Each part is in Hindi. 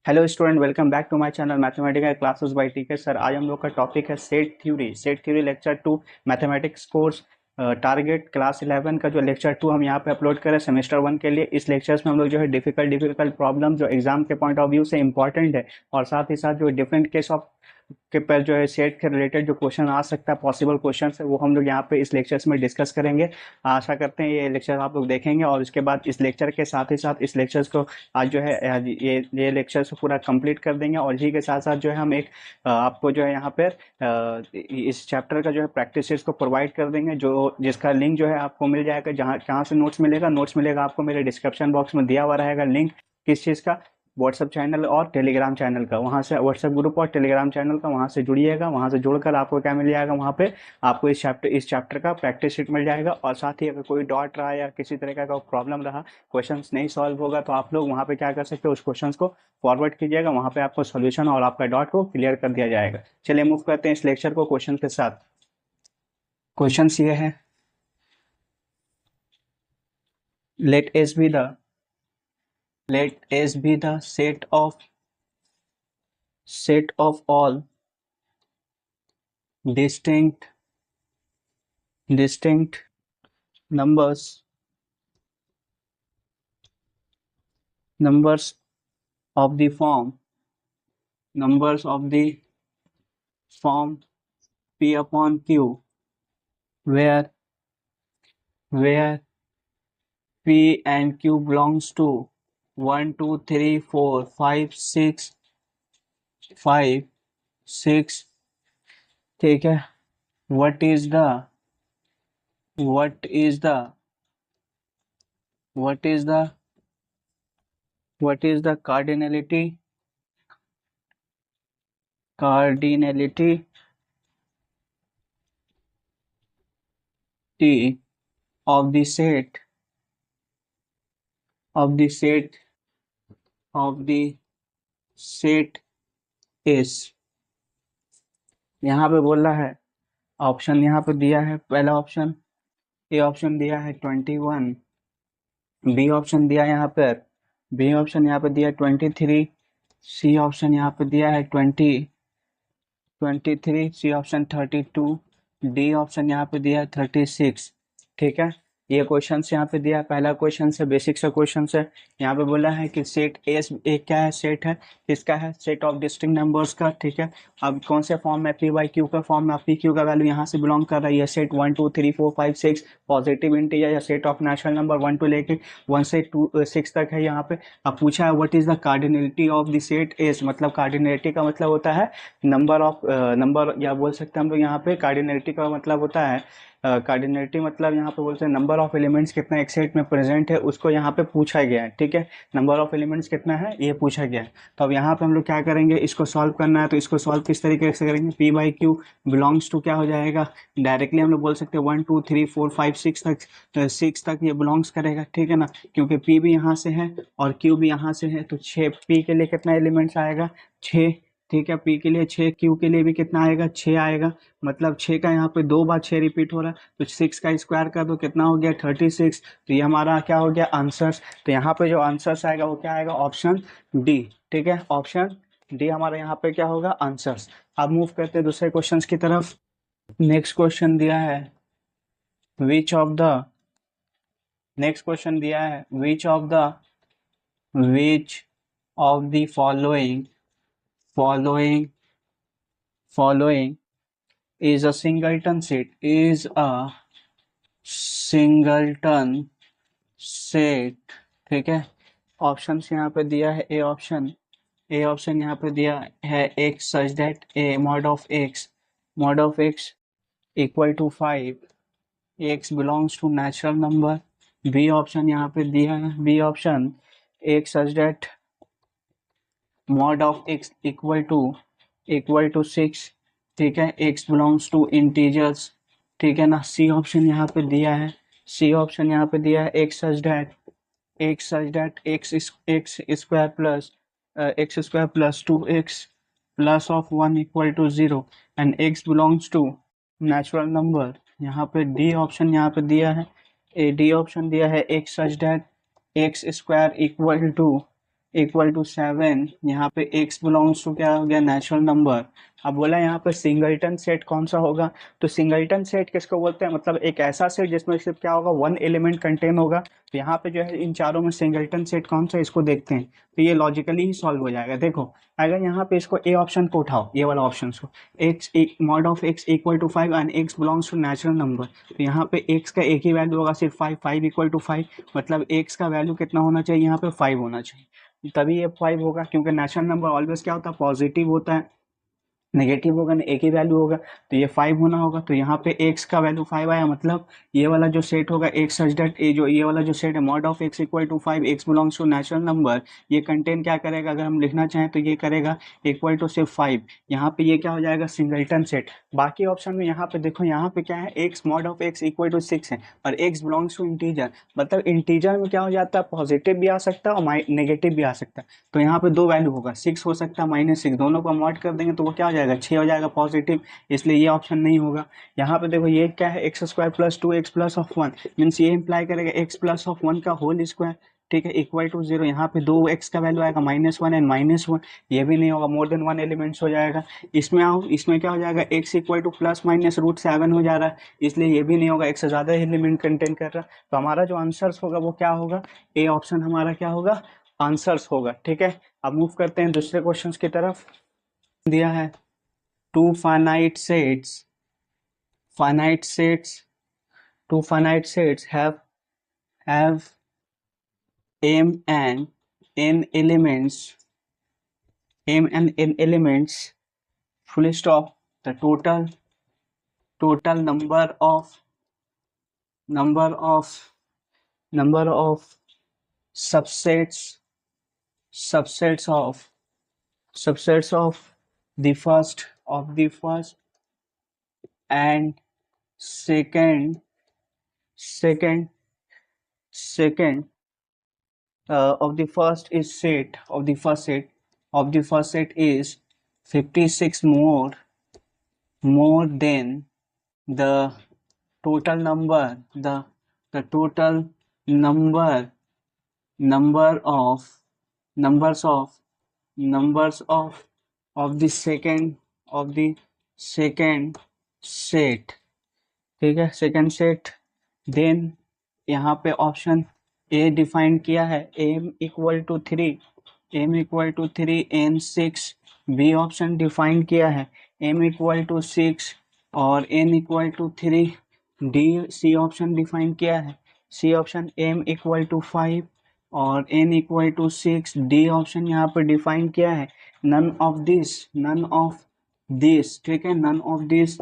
Hello student, welcome back to my channel mathematical classes by TK sir. आज हम लोग का टॉपिक है set theory lecture 2 mathematics course target class 11 का जो लेक्चर 2 हम यहाँ पे अपलोड करें सेमेस्टर 1 के लिए। इस लेक्चर्स में हम लोग जो है डिफिकल्ट प्रॉब्लम जो एग्जाम के पॉइंट ऑफ व्यू से इंपॉर्टेंट है और साथ ही साथ जो डिफरेंट केस ऑफ के पर जो है सेट के रिलेटेड जो क्वेश्चन आ सकता है, पॉसिबल क्वेश्चन है, वो हम लोग यहाँ पे इस लेक्चर्स में डिस्कस करेंगे। आशा करते हैं ये लेक्चर आप लोग देखेंगे और इसके बाद इस लेक्चर के साथ ही साथ इस लेक्चर्स को आज जो है ये लेक्चर से पूरा कंप्लीट कर देंगे। और इसी के साथ साथ जो है हम एक आपको जो है यहाँ पर इस चैप्टर का जो है प्रैक्टिस को प्रोवाइड कर देंगे, जो जिसका लिंक जो है आपको मिल जाएगा। जहाँ कहाँ से नोट्स मिलेगा आपको मेरे डिस्क्रिप्शन बॉक्स में दिया हुआ रहेगा लिंक। किस चीज़ का? व्हाट्सएप चैनल और टेलीग्राम चैनल का। वहाँ से व्हाट्सएप ग्रुप और टेलीग्राम चैनल का, वहाँ से जुड़िएगा। वहाँ से जुड़कर आपको क्या मिल जाएगा, वहाँ पे आपको इस चैप्टर का प्रैक्टिस शीट मिल जाएगा। और साथ ही अगर कोई डॉट रहा या किसी तरह का प्रॉब्लम रहा, क्वेश्चंस नहीं सॉल्व होगा, तो आप लोग वहाँ पे क्या कर सकते हो, उस क्वेश्चंस को फॉरवर्ड कीजिएगा। वहाँ पे आपको सोल्यूशन और आपका डॉट को क्लियर कर दिया जाएगा। चलिए मूव करते हैं इस लेक्चर को क्वेश्चन के साथ। क्वेश्चन ये है, let S be the set of all distinct numbers of the form P upon Q, where P and Q belongs to 1 2 3 4 5 6 5 6। ठीक है। what is the what is the what is the what is the cardinality T of the set is। यहाँ पे बोल रहा है, ऑप्शन यहाँ पे दिया है। पहला ऑप्शन, ए ऑप्शन दिया है 21, बी ऑप्शन दिया है यहाँ पर, बी ऑप्शन यहाँ पे दिया है 23, सी ऑप्शन यहाँ पे दिया है 23, सी ऑप्शन 32, डी ऑप्शन यहाँ पे दिया है 36। ठीक है। ये क्वेश्चन यहाँ पे दिया है। पहला क्वेश्चन से बेसिक सा क्वेश्चन से यहाँ पे बोला है कि सेट एस एक क्या है, सेट है, किसका है, सेट ऑफ डिस्टिंक्ट नंबर्स का। ठीक है। अब कौन से फॉर्म में, पी बाई क्यू का फॉर्म में, पी क्यू का वैल्यू यहाँ से बिलोंग कर रहा है। ये सेट 1 2 3 4 5 6 पॉजिटिव इंटीजर या set of natural number 1 to लेके 1 से 6 तक है यहाँ पे। अब पूछा है what is the cardinality of the set S. मतलब कार्डिनलिटी का मतलब होता है नंबर, या बोल सकते हैं हम लोग यहाँ पे कार्डिनलिटी का मतलब होता है, कार्डिनलिटी मतलब यहाँ पे बोलते हैं नंबर ऑफ एलिमेंट्स कितना एक सेट में प्रेजेंट है, उसको यहाँ पे पूछा गया है। ठीक है। नंबर ऑफ एलिमेंट्स कितना है ये पूछा गया है। तो अब यहाँ पे हम लोग क्या करेंगे, इसको सॉल्व करना है। तो इसको सॉल्व किस तरीके से करेंगे, P by Q belongs to क्या हो जाएगा, डायरेक्टली हम लोग बोल सकते हैं 1 2 3 4 5 6 तक, 6 तक ये बिलोंग्स करेगा। ठीक है ना, क्योंकि पी भी यहाँ से है और क्यू भी यहाँ से है। तो 6 पी के लिए कितना एलिमेंट्स आएगा, 6। ठीक है। पी के लिए 6, क्यू के लिए भी कितना आएगा, 6 आएगा। मतलब 6 का यहाँ पे 2 बार 6 रिपीट हो रहा है, तो 6 का स्क्वायर कर दो, कितना हो गया 36। तो ये हमारा क्या हो गया आंसर्स। तो यहाँ पे जो आंसर्स आएगा वो क्या आएगा, ऑप्शन डी। ठीक है, ऑप्शन डी हमारा यहाँ पे क्या होगा, आंसर्स। अब मूव करते हैं दूसरे क्वेश्चन की तरफ। नेक्स्ट क्वेश्चन दिया है which of the next question दिया है which of the following is a singleton set। ठीक है। ऑप्शन यहाँ पे दिया है ए ऑप्शन यहाँ पे दिया है x such that a mod of x equal to 5, x belongs to natural number। B option यहाँ पे दिया है, B option x such that mod of x equal to 6। ठीक है, x belongs to integers। ठीक है ना। सी ऑप्शन यहाँ पे दिया है, सी ऑप्शन यहाँ पे दिया है x such that x square plus 2x plus of 1 equal to 0 and x belongs to natural number। यहाँ पे डी ऑप्शन यहाँ पे दिया है, डी ऑप्शन दिया है x such that x square equal to 7, यहाँ पे x बिलोंग्स टू क्या हो गया, नेचुरल नंबर। अब बोला यहाँ पे सिंगलटन सेट कौन सा होगा, तो सिंगलटन सेट किसको बोलते हैं, मतलब एक ऐसा सेट जिसमें सिर्फ क्या होगा, वन एलिमेंट कंटेन होगा। तो यहाँ पे जो है इन चारों में सिंगलटन सेट कौन सा, इसको देखते हैं। तो ये लॉजिकली ही सॉल्व हो जाएगा। देखो अगर यहाँ पे इसको ए ऑप्शन को उठाओ, ये वाला ऑप्शन को, x mod of x equal to 5 and x belongs to natural number. तो यहाँ पे एक्स का एक ही वैल्यू होगा, सिर्फ 5, 5 इक्वल टू 5, मतलब एक्स का वैल्यू कितना होना चाहिए, यहाँ पे 5 होना चाहिए, तभी ये 5 होगा, क्योंकि नेचुरल नंबर ऑलवेज क्या होता है, पॉजिटिव होता है। नेगेटिव होगा ना, एक ही वैल्यू होगा, तो ये 5 होना होगा। तो यहाँ पे x का वैल्यू 5 आया, मतलब ये वाला जो सेट होगा x सच दैट ये वाला जो सेट है mod of x equal to 5, x belongs to natural number, ये कंटेन क्या करेगा, अगर हम लिखना चाहें तो ये करेगा इक्वल टू सिर्फ 5। यहाँ पे ये क्या हो जाएगा, सिंगलटन सेट। बाकी ऑप्शन में यहाँ पे देखो, यहाँ पे क्या है, x mod of x equal to 6 है और x बिलोंग्स टू इंटीजर, मतलब इंटीजर में क्या हो जाता है, पॉजिटिव भी आ सकता है और नेगेटिव भी आ सकता है। तो यहाँ पे दो वैल्यू होगा, 6 हो सकता है, -6, दोनों को मॉड कर देंगे तो वो क्या हो जाएगा, 6 हो जाएगा पॉजिटिव, इसलिए ये ऑप्शन नहीं होगा। यहाँ पे देखो ये क्या है, x square plus 2x plus of 1, means ये इंप्लाई करेगा x प्लस ऑफ 1 का होल स्क्वायर, ठीक है, इक्वल टू 0। यहाँ पे 2x का वैल्यू आएगा -1 एंड -1, ये भी नहीं होगा, मोर देन 1 एलिमेंट्स हो जाएगा। इसमें आओ, इसमें क्या हो जाएगा, x equal two plus minus √7 हो जा रहा है, इसलिए ये भी नहीं होगा, एक से ज़्यादा एलिमेंट कंटेन कर रहा है। तो हमारा जो आंसर्स होगा वो क्या होगा, ए ऑप्शन हमारा क्या होगा, आंसर्स होगा। ठीक है, अब मूव करते हैं दूसरे क्वेश्चन की तरफ। दिया है two finite sets two finite sets have m and n elements, full stop. The total number of subsets of the first and second of the first set is 56 more than the total number of the second set। ठीक है, सेकंड सेट। देन यहाँ पे ऑप्शन ए डिफाइन किया है, m equal to 3 n 6। B option define किया है m इक्वल टू 6 और n equal to 3। D C option define किया है, C option m equal to 5 और n equal to 6। D option यहाँ पर डिफाइन किया है नन ऑफ दिस। ठीक है, नन ऑफ दिस,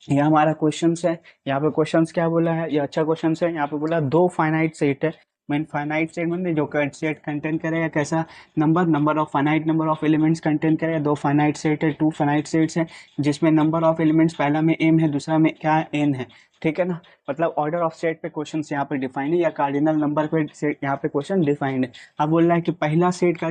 ये हमारा क्वेश्चन है। यहाँ पे क्वेश्चन क्या बोला है, ये अच्छा क्वेश्चन है। यहाँ पे बोला दो फाइनाइट सेट है, मीन फाइनाइट सेट मतलब जो सेट कंटेन करेगा कैसा, number of finite number of elements contain करेगा। दो फाइनाइट सेट है, टू फाइनाइट सेट्स है, जिसमें नंबर ऑफ एलिमेंट्स पहला में m है, दूसरा में क्या है, n है। ठीक है ना, मतलब ऑर्डर ऑफ सेट पे क्वेश्चन यहाँ पे डिफाइन है, या कार्डिनल नंबर पे सेट यहाँ पे क्वेश्चन डिफाइंड है। अब बोल रहा है कि पहला सेट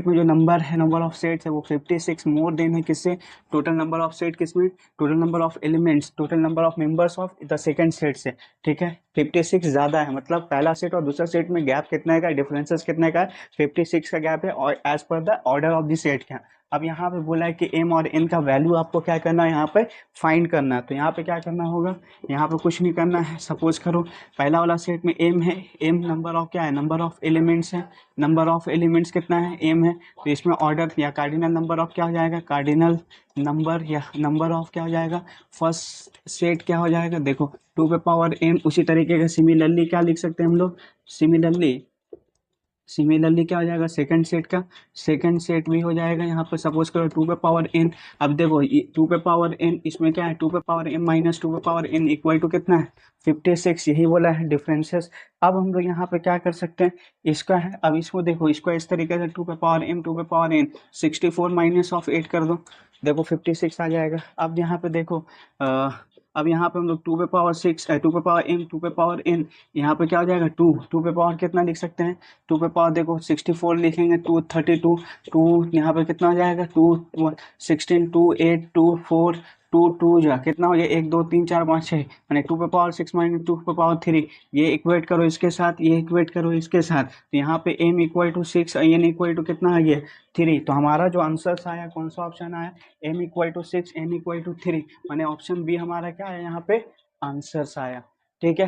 में जो नंबर है, नंबर ऑफ सेट्स है वो 56 मोर देन है किससे, टोटल नंबर ऑफ सेट किसमें, total number of elements, total number of members of the second set से। ठीक है, 56 ज़्यादा है, मतलब पहला सेट और दूसरा सेट में गैप कितने का, डिफरेंसेस कितने का, 56 का गैप है, और as per the order of the set का। अब यहाँ पे बोला है कि m और n का वैल्यू आपको क्या करना है, यहाँ पे फाइंड करना है। तो यहाँ पे क्या करना होगा, यहाँ पे कुछ नहीं करना है। सपोज करो पहला वाला सेट में m है, m नंबर ऑफ क्या है, नंबर ऑफ एलिमेंट्स है, नंबर ऑफ एलिमेंट्स कितना है, m है। तो इसमें ऑर्डर या कार्डिनल नंबर ऑफ क्या हो जाएगा, कार्डिनल नंबर या नंबर ऑफ क्या हो जाएगा, फर्स्ट सेट क्या हो जाएगा, देखो 2 पे पावर m। उसी तरीके का सिमिलरली क्या लिख सकते हैं हम लोग, सिमिलरली क्या हो जाएगा, सेकंड सेट भी हो जाएगा। यहाँ पर सपोज करो 2 पे पावर n। अब देखो 2 पे पावर n, इसमें क्या है, 2 पे पावर m माइनस 2 पे पावर n इक्वल टू कितना है, 56। यही बोला है डिफरेंसेस। अब हम लोग यहाँ पे क्या कर सकते हैं, इसका है, अब इसको देखो, इसको इस तरीके से 2 पे पावर n 64 माइनस ऑफ 8 कर दो, देखो 56 आ जाएगा। अब यहाँ पे देखो अब यहाँ पे हम लोग 2 पे पावर 6 2 पे पावर m 2 पे पावर n, यहाँ पे क्या हो जाएगा 2 पे पावर कितना लिख सकते हैं, 2 पे पावर देखो 64 लिखेंगे, 32 2 यहाँ पे कितना हो जाएगा, 2 16 2 8 2 4 टू टू जा कितना हो गया 1 2 3 4 5 6 यानी 2 पे पावर 6 माइनस 2 पे पावर 3 ये इक्वेट करो इसके साथ, ये इक्वेट करो इसके साथ, तो यहाँ पे m equal to 6 n equal to कितना आ गया 3। तो हमारा जो आंसर आया कौन सा ऑप्शन आया m equal to 6 n equal to 3 माने ऑप्शन बी हमारा क्या आया यहाँ पे आंसर आया। ठीक है,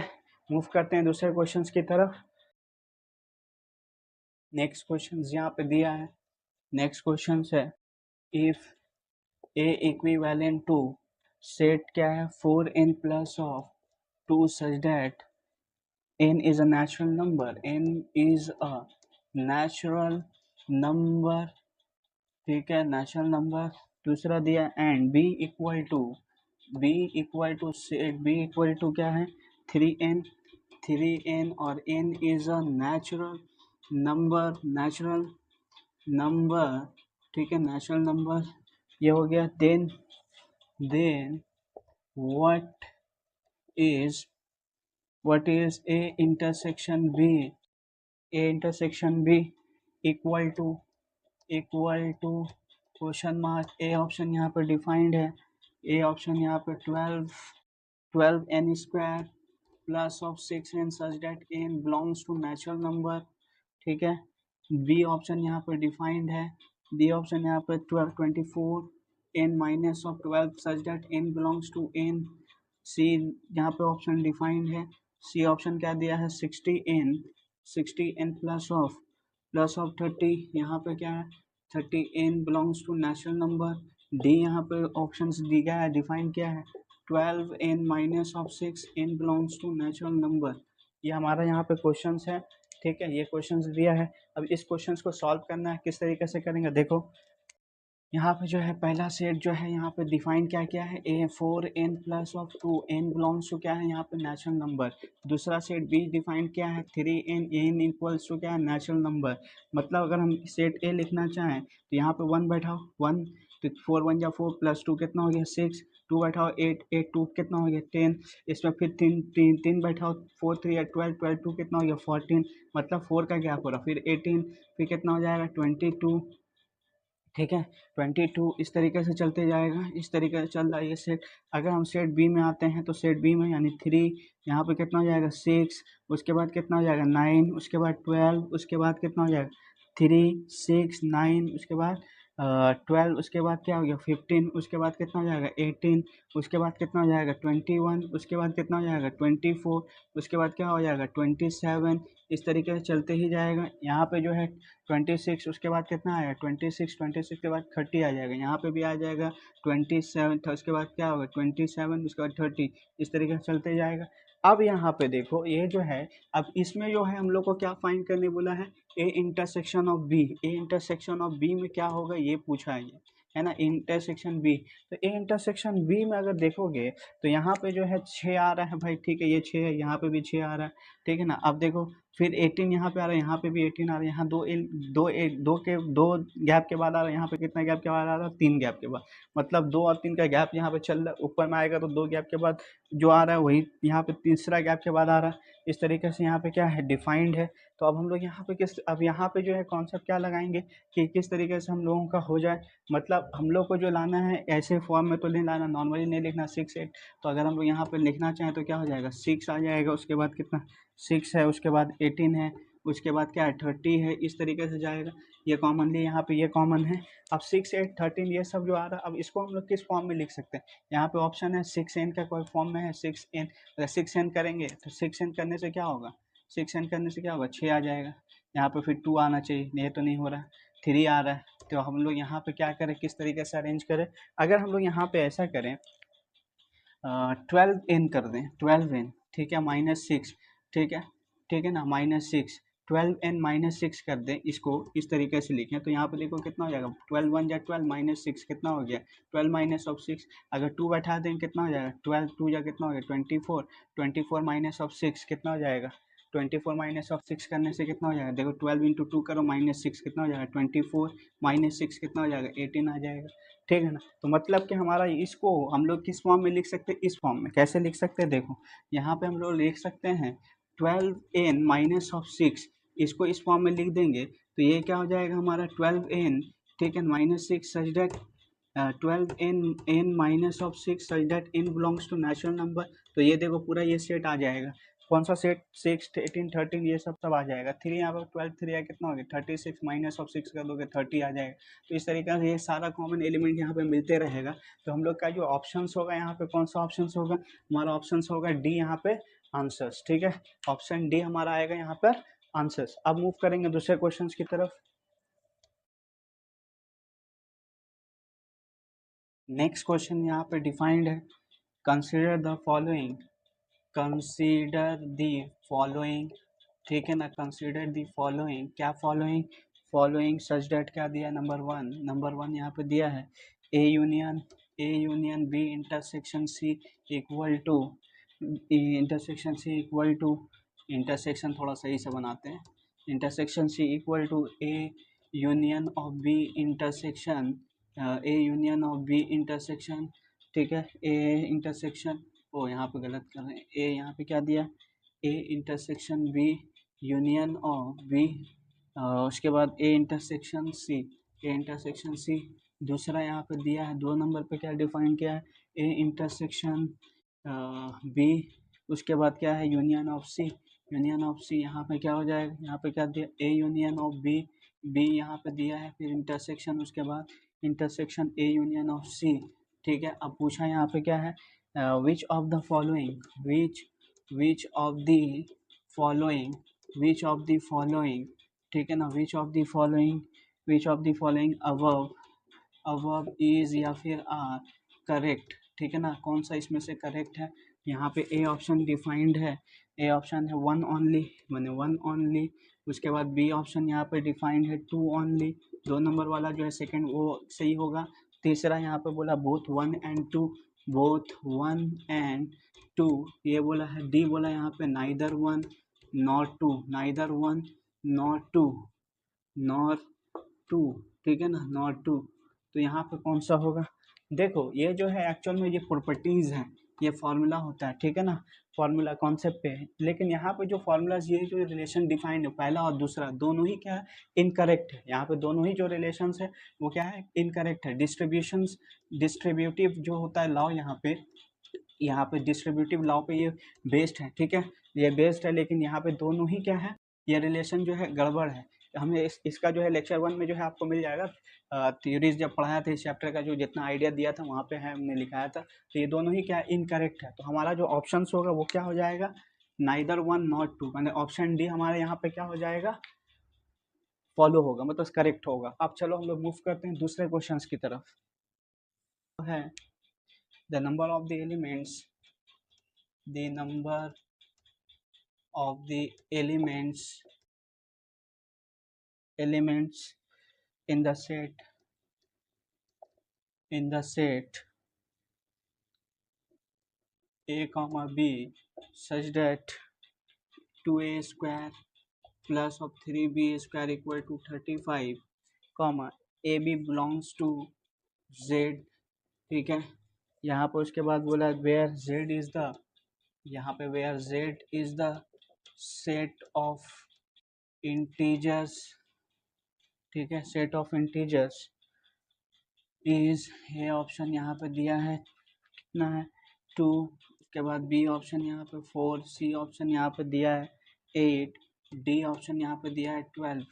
मूव करते हैं दूसरे क्वेश्चन की तरफ। नेक्स्ट क्वेश्चन यहाँ पे दिया है, नेक्स्ट क्वेश्चन है if a equivalent to set क्या है 4n plus of 2 such that n is a natural number, n is a natural number, ठीक है नेचुरल नंबर। दूसरा दिया and b equal to set b equal to क्या है 3n और n is a natural number, ठीक है नेचुरल नंबर ये हो गया। Then what is a intersection b equal to question mark. A option यहाँ पर डिफाइंड है, ए ऑप्शन यहाँ पर 12n square plus of 6n such that n belongs to natural number, ठीक है। बी ऑप्शन यहाँ पर डिफाइंड है, बी ऑप्शन यहाँ पर 24n minus of 12 such that n belongs to n। C यहाँ पे ऑप्शन डिफाइंड है, सी ऑप्शन क्या दिया है 60n प्लस ऑफ 30, यहाँ पे क्या है 30n belongs to natural number. D यहाँ पे ऑप्शन दी गया है, डिफाइन किया है 12n minus of 6n belongs to natural number. ये हमारा यहाँ पे क्वेश्चन है, ठीक है, ये क्वेश्चन दिया है। अब इस क्वेश्चन को सॉल्व करना है, किस तरीके से करेंगे देखो। यहाँ पे जो है पहला सेट जो है यहाँ पे डिफाइन क्या है A 4n plus of 2n belongs to क्या है यहाँ पे नेचुरल नंबर। दूसरा सेट बी डिफाइन क्या है 3n इक्वल्स टू क्या है नेचुरल नंबर। मतलब अगर हम सेट ए लिखना चाहें तो यहाँ पे 1 बैठाओ 1, तो 4 1 जा 4 प्लस 2 कितना हो गया 6, 2 बैठाओ 8 8 2 कितना हो गया 10, इसमें फिर तीन बैठाओ 4 3 12 12 2 कितना हो गया 14, मतलब 4 का गैप हो रहा, फिर 18, फिर कितना हो जाएगा 22, ठीक है 22। इस तरीके से चलते जाएगा, इस तरीके से चल रहा है ये सेट। अगर हम सेट बी में आते हैं तो सेट बी में यानी 3, यहाँ पे कितना हो जाएगा 6, उसके बाद कितना हो जाएगा 9, उसके बाद 12, उसके बाद कितना हो जाएगा 3 6 9, उसके बाद 12, उसके बाद क्या हो गया 15, उसके बाद कितना हो जाएगा 18, उसके बाद कितना हो जाएगा 21, उसके बाद कितना हो जाएगा 24, उसके बाद क्या हो जाएगा 27। इस तरीके से चलते ही जाएगा। यहाँ पे जो है 26, उसके बाद कितना आएगा 26 के बाद 30 आ जाएगा, यहाँ पे भी आ जाएगा 27, उसके बाद क्या होगा 27, उसके बाद 30, इस तरीके से चलते जाएगा। अब यहाँ पे देखो ये जो है, अब इसमें जो है हम लोग को क्या फाइंड करने बोला है A intersection of B, A intersection of B में क्या होगा ये पूछा है ना इंटरसेक्शन बी। तो ए इंटरसेक्शन बी में अगर देखोगे तो यहाँ पे जो है 6 आ रहा है भाई, ठीक है ये 6 है, यहाँ पे भी 6 आ रहा है, ठीक है ना। अब देखो फिर 18 यहाँ पे आ रहा है, यहाँ पे भी 18 आ रहा है, यहाँ दो गैप के बाद आ रहा है, यहाँ पे कितना गैप के बाद आ रहा है 3 गैप के बाद, मतलब 2 और 3 का गैप यहाँ पे चल रहा है। ऊपर में आएगा तो 2 गैप के बाद जो आ रहा है वही यहाँ पे तीसरा गैप के बाद आ रहा है। इस तरीके से यहाँ पे क्या है डिफाइंड है। तो अब हम लोग यहाँ पे अब यहाँ पे जो है कॉन्सेप्ट क्या लगाएंगे कि किस तरीके से हम लोगों का हो जाए। मतलब हम लोग को जो लाना है ऐसे फॉर्म में तो नहीं लाना, नॉर्मली नहीं लिखना 6 8। तो अगर हम लोग यहाँ पे लिखना चाहें तो क्या हो जाएगा 6 आ जाएगा, उसके बाद कितना 6 है, उसके बाद 18 है, उसके बाद क्या है 30 है, इस तरीके से जाएगा। ये कॉमनली यहाँ पे ये कॉमन है। अब 6 8 13 ये सब जो आ रहा है, अब इसको हम लोग किस फॉर्म में लिख सकते हैं। यहाँ पे ऑप्शन है 6n का कोई फॉर्म में है 6n, अगर 6n करेंगे तो 6n करने से क्या होगा 6n करने से क्या होगा 6 आ जाएगा। यहाँ पे फिर 2 आना चाहिए, ये तो नहीं हो रहा, 3 आ रहा है। तो हम लोग यहाँ पे क्या करें, किस तरीके से अरेंज करें। अगर हम लोग यहाँ पे ऐसा करें 12n कर दें, 12n, ठीक है -6, ठीक है ना -6, 12n -6 कर दें, इसको इस तरीके से लिखें तो यहाँ पे देखो कितना हो जाएगा 12 1 जा 12 -6 कितना हो गया 12 माइनस ऑफ 6। अगर 2 बैठा दें कितना हो जाएगा 12 2 जा कितना हो गया 24 माइनस ऑफ 6 कितना हो जाएगा 24 माइनस ऑफ 6 करने से कितना हो जाएगा देखो 12 इंटू 2 करो -6 कितना हो जाएगा 24 -6 कितना हो जाएगा 18 आ जाएगा, ठीक है ना। तो मतलब कि हमारा इसको हम लोग किस फॉर्म में लिख सकते हैं, इस फॉर्म में कैसे लिख सकते हैं देखो। यहाँ पे हम लोग लिख सकते हैं 12n माइनस ऑफ 6, इसको इस फॉर्म में लिख देंगे तो ये क्या हो जाएगा हमारा 12n, ठीक है -6 such that 12 n minus of 6 such that n belongs to natural number. तो ये देखो पूरा ये सेट आ जाएगा। कौन सा सेट? 6 18 13 ये सब आ जाएगा। 3 यहाँ पर 12 3 या कितना हो गया 36 माइनस ऑफ 6 कर दोगे 30 आ जाएगा। तो इस तरीके से ये सारा कॉमन एलिमेंट यहाँ पे मिलते रहेगा। तो हम लोग का जो ऑप्शन होगा यहाँ पे कौन सा ऑप्शन होगा? हमारा ऑप्शन होगा डी यहाँ पे आंसर्स। ठीक है, ऑप्शन डी हमारा आएगा यहाँ पर आंसर्स। अब मूव करेंगे दूसरे क्वेश्चन की तरफ। नेक्स्ट क्वेश्चन यहाँ पे डिफाइंड है, consider the following, consider the following. ठीक है ना, कंसीडर द फॉलोइंग, क्या फॉलोइंग? फॉलोइंग सच डेट क्या दिया? नंबर वन यहाँ पे दिया है A union B intersection C equal to intersection थोड़ा सही से बनाते हैं। Intersection C equal to A union of B intersection ठीक है, ए इंटरसेक्शन, ओ यहाँ पे गलत कर रहे हैं, ए यहाँ पे क्या दिया? A intersection B union of B, उसके बाद ए इंटरसेक्शन सी। दूसरा यहाँ पे दिया है 2 नंबर पे क्या डिफाइन किया है? ए इंटरसेक्शन बी, उसके बाद क्या है? यूनियन ऑफ सी। यहाँ पे क्या हो जाएगा? यहाँ पे क्या दिया? ए यूनियन ऑफ बी यहाँ पे दिया है, फिर इंटरसेक्शन, उसके बाद इंटरसेक्शन ए यूनियन ऑफ सी। ठीक है, अब पूछा यहाँ पे क्या है? Which of the following, which of the following, ठीक है ना, विच of the following above is या फिर आर करेक्ट। ठीक है ना, कौन सा इसमें से करेक्ट है? यहाँ पे ए ऑप्शन डिफाइंड है, ए ऑप्शन है 1 ओनली, माने 1 ओनली। उसके बाद बी ऑप्शन यहाँ पे डिफाइंड है 2 ओनली, 2 नंबर वाला जो है सेकंड वो सही होगा। तीसरा यहाँ पे बोला बोथ 1 एंड 2, ये बोला है। डी बोला यहाँ पे नाइदर 1 नॉट 2, ठीक है ना, नॉट 2। तो यहाँ पे कौन सा होगा? देखो ये जो है एक्चुअल में ये प्रॉपर्टीज हैं, ये फॉर्मूला होता है। ठीक है ना, फॉर्मूला कॉन्सेप्ट पे है, लेकिन यहाँ पे जो फॉर्मूलाज, ये जो रिलेशन डिफाइंड है पहला और दूसरा, दोनों ही क्या है? इनकरेक्ट है। यहाँ पे दोनों ही जो रिलेशंस है वो क्या है? इनकरेक्ट है। डिस्ट्रीब्यूटिव जो होता है लॉ, यहाँ पे डिस्ट्रीब्यूटिव लॉ पे ये बेस्ड है। ठीक है, ये बेस्ड है, लेकिन यहाँ पे दोनों ही क्या है? ये रिलेशन जो है गड़बड़ है। हमें इसका जो है लेक्चर 1 में जो है आपको मिल जाएगा, थ्योरीज जब पढ़ाया था इस चैप्टर का, जो जितना आइडिया दिया था वहाँ पे है, हमने लिखाया था। तो ये दोनों ही क्या है? इनकरेक्ट है। तो हमारा जो ऑप्शन होगा वो क्या हो जाएगा? नाइदर 1 नॉट 2, माने ऑप्शन डी हमारे यहाँ पे क्या हो जाएगा? फॉलो होगा, मतलब करेक्ट होगा। अब चलो हम लोग मूव करते हैं दूसरे क्वेश्चन की तरफ। है the number of the elements in the set a comma b such that 2a square plus of 3b square equal to 35 comma ab belongs to z। ठीक है, यहाँ पर उसके बाद बोला where z is the set of integers। ठीक है, सेट ऑफ इंटीजर्स इज, ये ऑप्शन यहाँ पे दिया है कितना है? 2। उसके बाद बी ऑप्शन यहाँ पे 4, सी ऑप्शन यहाँ पे दिया है 8, डी ऑप्शन यहाँ पे दिया है 12।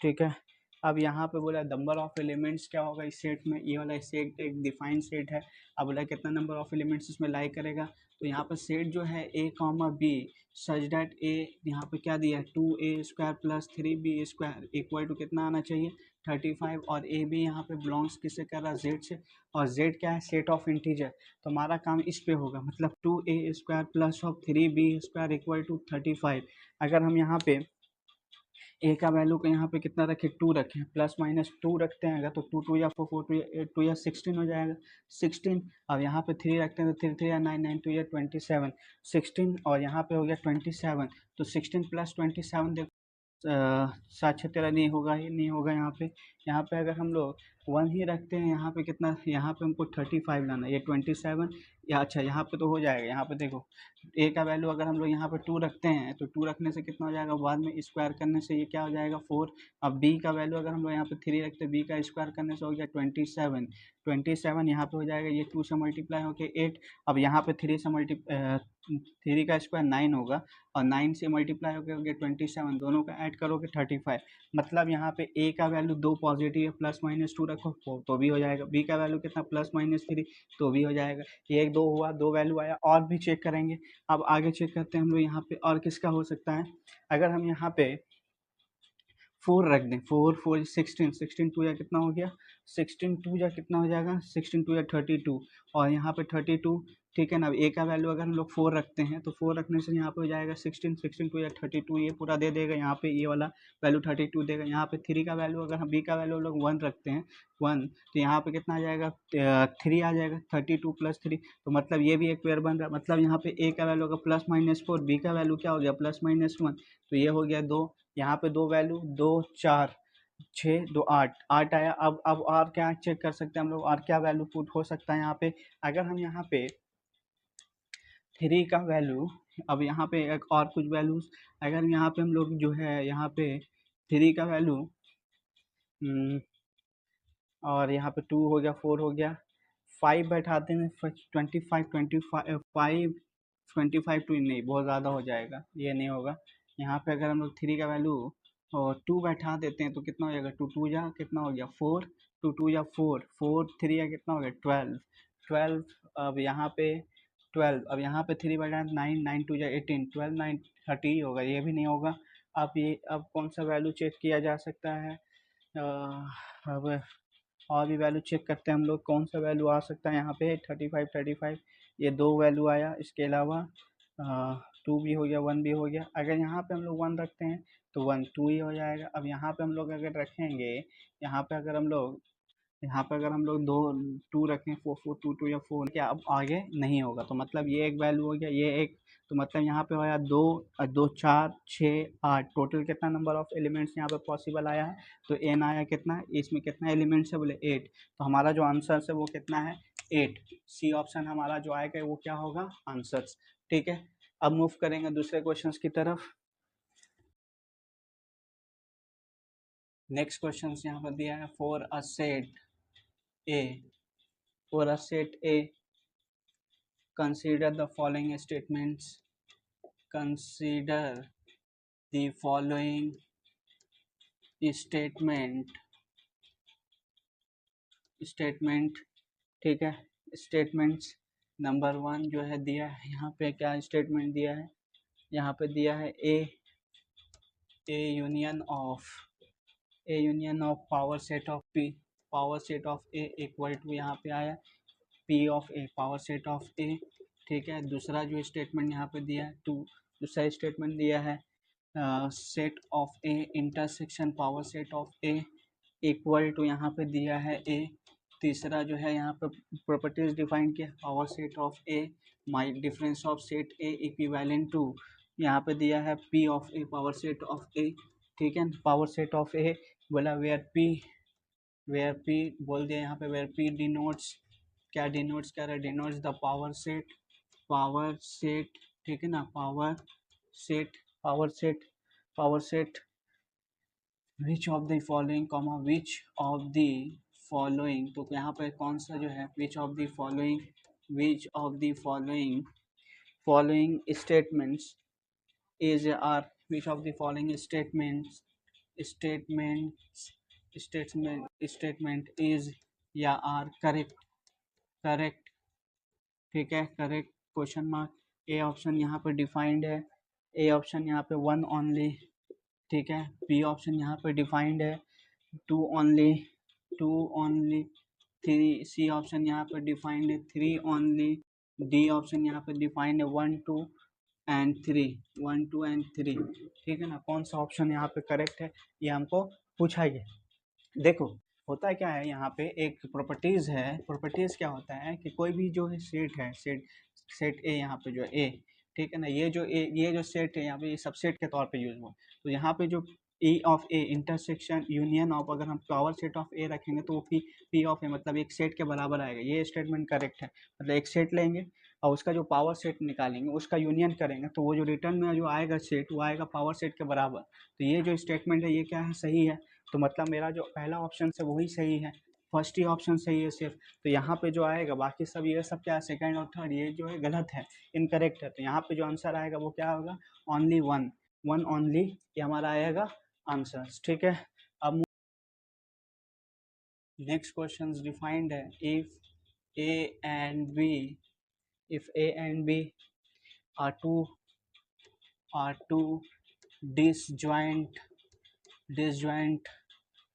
ठीक है, अब यहाँ पे बोला नंबर ऑफ एलिमेंट्स क्या होगा इस सेट में? ये वाला सेट एक डिफाइंड सेट है। अब बोला कितना नंबर ऑफ एलिमेंट्स इसमें लाई करेगा? तो यहाँ पर सेट जो है A comma B such that A, यहाँ पे क्या दिया है? 2a square plus 3b square equal to कितना आना चाहिए? 35। और ए बी यहाँ पे बिलोंग्स किससे कर रहा है? जेड से। और जेड क्या है? Set of integer. तो हमारा काम इस पे होगा, मतलब 2a square plus of 3b square equal to 35। अगर हम यहाँ पे ए का वैल्यू को यहाँ पे कितना रखें? 2 रखें, प्लस माइनस 2 रखते हैं अगर, तो 2 2 या 4 4 2 या 8 2 या 16 हो जाएगा 16। और यहाँ पे 3 रखते हैं तो 3 3 या 9 9 2 या 27 16, और यहाँ पे हो गया 27। तो 16 प्लस 27 देखो 7 6 13 नहीं होगा, ये नहीं होगा। यहाँ पे अगर हम लोग वन ही रखते हैं। यहाँ पे कितना, यहाँ पे हमको 35 लाना है, ये 27 या अच्छा यहाँ पे तो हो जाएगा। यहाँ पे देखो ए का वैल्यू अगर हम लोग यहाँ पे 2 रखते हैं तो 2 रखने से कितना हो जाएगा, बाद में स्क्वायर करने से ये क्या हो जाएगा 4। अब बी का वैल्यू अगर हम लोग यहाँ पे 3 रखते हैं, बी का स्क्वायर करने से हो गया 27। 27 यहाँ पे हो जाएगा, ये 2 से मल्टीप्लाई होके 8। अब यहाँ पे 3 से 3 का स्क्वायर 9 होगा और 9 से मल्टीप्लाई होकर हो गया 27, दोनों का ऐड करोगे 35। मतलब यहाँ पे ए का वैल्यू 2 पॉजिटिव है, +-2 रखो तो भी हो जाएगा। बी का वैल्यू कितना, +-3 तो भी हो जाएगा। 1 2 हुआ, 2 वैल्यू आया, और भी चेक करेंगे। अब आगे चेक करते हैं हम लोग यहाँ पे और किसका हो सकता है। अगर हम यहाँ पे 4 रख दें, 4 4 16, 16 2 या कितना हो गया, 16 2 या कितना हो जाएगा, 16 2 या 32, और यहाँ पे 32, ठीक है ना। अब ए का वैल्यू अगर हम लोग 4 रखते हैं तो 4 रखने से यहाँ पे हो जाएगा 16 16 2 या 32, ये पूरा दे देगा। यहाँ पे ये वाला वैल्यू 32 देगा। यहाँ पे 3 का वैल्यू अगर हम बी का वैल्यू लोग 1 रखते हैं 1, तो यहाँ पे कितना आ जाएगा, 3 आ जाएगा, 32 + 3, तो मतलब ये भी एक पेयर बन रहा है। मतलब यहाँ पे ए का वैल्यू अगर +-4, बी का वैल्यू क्या हो गया, +-1, तो ये हो गया 2। यहाँ पे 2 वैल्यू, 2 4 6 2 8 8 आया। अब और क्या चेक कर सकते हैं हम लोग, और क्या वैल्यू पुट हो सकता है यहाँ पे। अगर हम यहाँ पे 3 का वैल्यू, अब यहाँ पे एक और कुछ वैल्यूज, अगर यहाँ पे हम लोग जो है यहाँ पे 3 का वैल्यू और यहाँ पे 2 हो गया, 4 हो गया, 5 बैठाते हैं, 25 टू नहीं, बहुत ज़्यादा हो जाएगा, ये नहीं होगा। यहाँ पे अगर हम लोग 3 का वैल्यू और 2 बैठा देते हैं तो कितना हो जाएगा, 2 2 या कितना हो गया 4, 2 2 या 4 4 3 या कितना हो गया 12 12। अब यहाँ पे 12, अब यहाँ पे 3 बैठा 9 9 2 या 18, 12 9 30 होगा, ये भी नहीं होगा। अब कौन सा वैल्यू चेक किया जा सकता है, अब और भी वैल्यू चेक करते हैं हम लोग, कौन सा वैल्यू आ सकता है यहाँ पे। 35 ये 2 वैल्यू आया, इसके अलावा 2 भी हो गया, 1 भी हो गया। अगर यहाँ पे हम लोग 1 रखते हैं तो 1 2 ही हो जाएगा। अब यहाँ पे हम लोग अगर रखेंगे, यहाँ पे अगर हम लोग यहाँ पे अगर हम लोग 2 रखें, 4 4 2 2 या 4, क्या अब आगे नहीं होगा, तो मतलब ये एक वैल्यू हो गया, ये एक, तो मतलब यहाँ पे आया 2 2 4 6 8, टोटल कितना नंबर ऑफ एलिमेंट्स यहाँ पे पॉसिबल आया है, तो एन आया कितना, इसमें कितना एलिमेंट्स है, बोले 8, तो हमारा जो आंसर है वो कितना है 8। सी ऑप्शन हमारा जो आएगा वो क्या होगा, आंसर्स। ठीक है, अब मूव करेंगे दूसरे क्वेश्चन की तरफ। नेक्स्ट क्वेश्चन यहाँ पर दिया है, for a set A, consider the following statements. Consider the following statement, ठीक है। स्टेटमेंट्स नंबर 1 जो है दिया है, यहाँ पे क्या स्टेटमेंट दिया है, यहाँ पे दिया है A union of power set of P, power set of A equal to, यहाँ पे आया P of A, power set of A, ठीक है। दूसरा जो स्टेटमेंट यहाँ पे दिया है दूसरा स्टेटमेंट दिया है set of A intersection power set of A equal to, यहाँ पे दिया है A। तीसरा जो है यहाँ पे प्रॉपर्टीज डिफाइन किया, power set of A my difference of set A equivalent to, यहाँ पे दिया है P of A, power set of A, ठीक है। पावर सेट ऑफ A बोला वेयर P बोल दिया यहाँ पे, वेयर P डिनोट्स, क्या डिनोट्स कर रहा है, डिनोट्स द पावर सेट, ठीक है ना, power set which of the following comma which of the following, तो यहाँ पे कौन सा जो है which of the following statements is are, which of the following statement is या आर करेक्ट, ठीक है, correct question mark. A option यहाँ पे डिफाइंड है, ए ऑप्शन यहाँ पे 1 ओनली, ठीक है। बी ऑप्शन यहाँ पे डिफाइंड है 2 ओनली 3, सी ऑप्शन यहाँ पे डिफाइंड है 3 ओनली, डी ऑप्शन यहाँ पे डिफाइंड है 1 2 एंड 3, ठीक है ना। कौन सा ऑप्शन यहाँ पे करेक्ट है, ये हमको पूछा गया। देखो होता क्या है, यहाँ पे एक प्रॉपर्टीज है, प्रॉपर्टीज क्या होता है कि कोई भी जो है सेट ए, यहाँ पे जो ए, ठीक है ना, ये जो सेट है यहाँ पे ये सबसेट के तौर पे यूज हुआ, तो यहाँ पे जो ई of A intersection union of, अगर हम पावर सेट ऑफ ए रखेंगे तो वो पी ऑफ ए मतलब एक सेट के बराबर आएगा। ये स्टेटमेंट करेक्ट है। मतलब एक सेट लेंगे और उसका जो पावर सेट निकालेंगे उसका यूनियन करेंगे तो वो जो रिटर्न में जो आएगा सेट वो आएगा पावर सेट के बराबर। तो ये जो स्टेटमेंट है ये क्या है, सही है। तो मतलब मेरा जो पहला ऑप्शन है वही सही है, फर्स्ट ही ऑप्शन सही है सिर्फ। तो यहाँ पे जो आएगा बाकी सब ये सब क्या है, सेकंड और थर्ड ये जो है गलत है, इनकरेक्ट है। तो यहाँ पे जो आंसर आएगा वो क्या होगा, ओनली वन, वन ओनली, ये हमारा आएगा आंसर। ठीक है, अब नेक्स्ट क्वेश्चन डिफाइंड है, if A and B, if A and B are two disjoint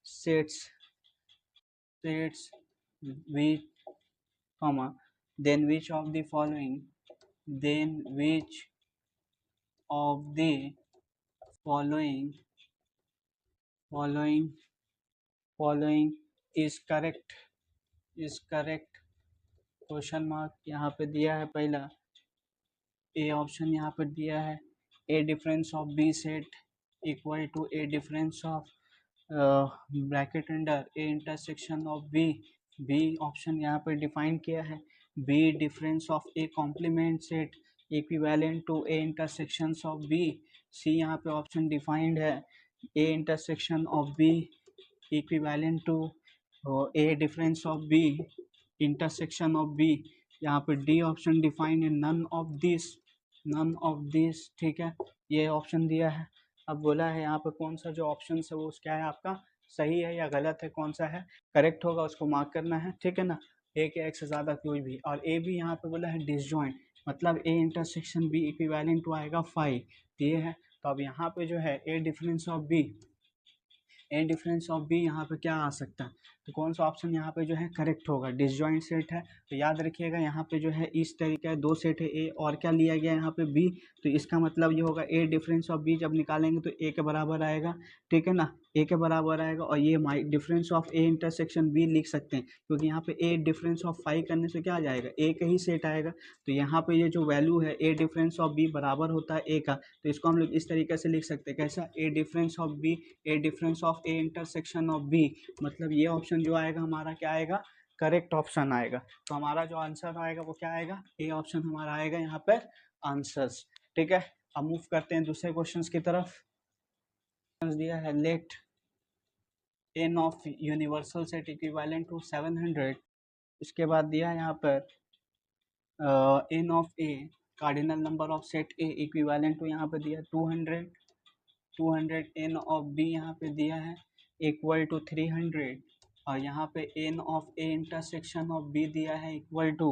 sets which comma then which of the following following is correct, question mark यहाँ पे दिया है पहला ए ऑप्शन यहाँ पर दिया है, A difference of B set equal to A difference of bracket under A intersection of B, B option यहाँ पर डिफाइन किया है, B difference of A complement set equivalent to A intersection of B, C यहाँ पे ऑप्शन डिफाइंड है, A intersection of B equivalent to A difference of B intersection of B, यहाँ पे डी ऑप्शन डिफाइंड है, नन ऑफ दिस। ठीक है, ये ऑप्शन दिया है। अब बोला है यहाँ पे कौन सा जो ऑप्शन है वो क्या है आपका, सही है या गलत है, कौन सा है करेक्ट होगा उसको मार्क करना है। ठीक है ना, एक या एक से ज़्यादा कोई भी, और ए भी यहाँ पे बोला है डिसजॉइंट, मतलब A intersection B equivalent to आएगा 5, ये है। तो अब यहाँ पे जो है A difference of B, A difference of B यहाँ पे क्या आ सकता है, तो कौन सा ऑप्शन यहाँ पे जो है करेक्ट होगा, डिसजॉइंट सेट है। तो याद रखिएगा यहाँ पे जो है इस तरीके दो सेट है, ए और क्या लिया गया यहाँ पे बी, तो इसका मतलब ये होगा ए डिफरेंस ऑफ बी जब निकालेंगे तो ए के बराबर आएगा। ठीक है ना, ए के बराबर आएगा, और ये my difference of A intersection B लिख सकते हैं, क्योंकि यहाँ पे ए डिफरेंस ऑफ 5 करने से क्या आ जाएगा, ए का ही सेट आएगा। तो यहाँ पे ये जो वैल्यू है ए डिफरेंस ऑफ बी बराबर होता है ए का, तो इसको हम लोग इस तरीके से लिख सकते हैं, कैसा, A difference of B, A difference of A intersection of B, मतलब ये ऑप्शन जो आएगा हमारा क्या आएगा, करेक्ट ऑप्शन आएगा। तो हमारा जो आंसर आएगा वो क्या आएगा, ए ऑप्शन हमारा आएगा यहाँ पर आंसर्स। ठीक है, अब मूव करते हैं दूसरे क्वेश्चन की तरफ। दिया है let n of universal set equivalent to 700, इसके बाद दिया है यहाँ पर n of A cardinal number of set A equivalent to यहाँ पे दिया 200 n ऑफ बी यहाँ पे दिया है इक्वल टू 300, और यहाँ पे n of A intersection of B दिया है इक्वल टू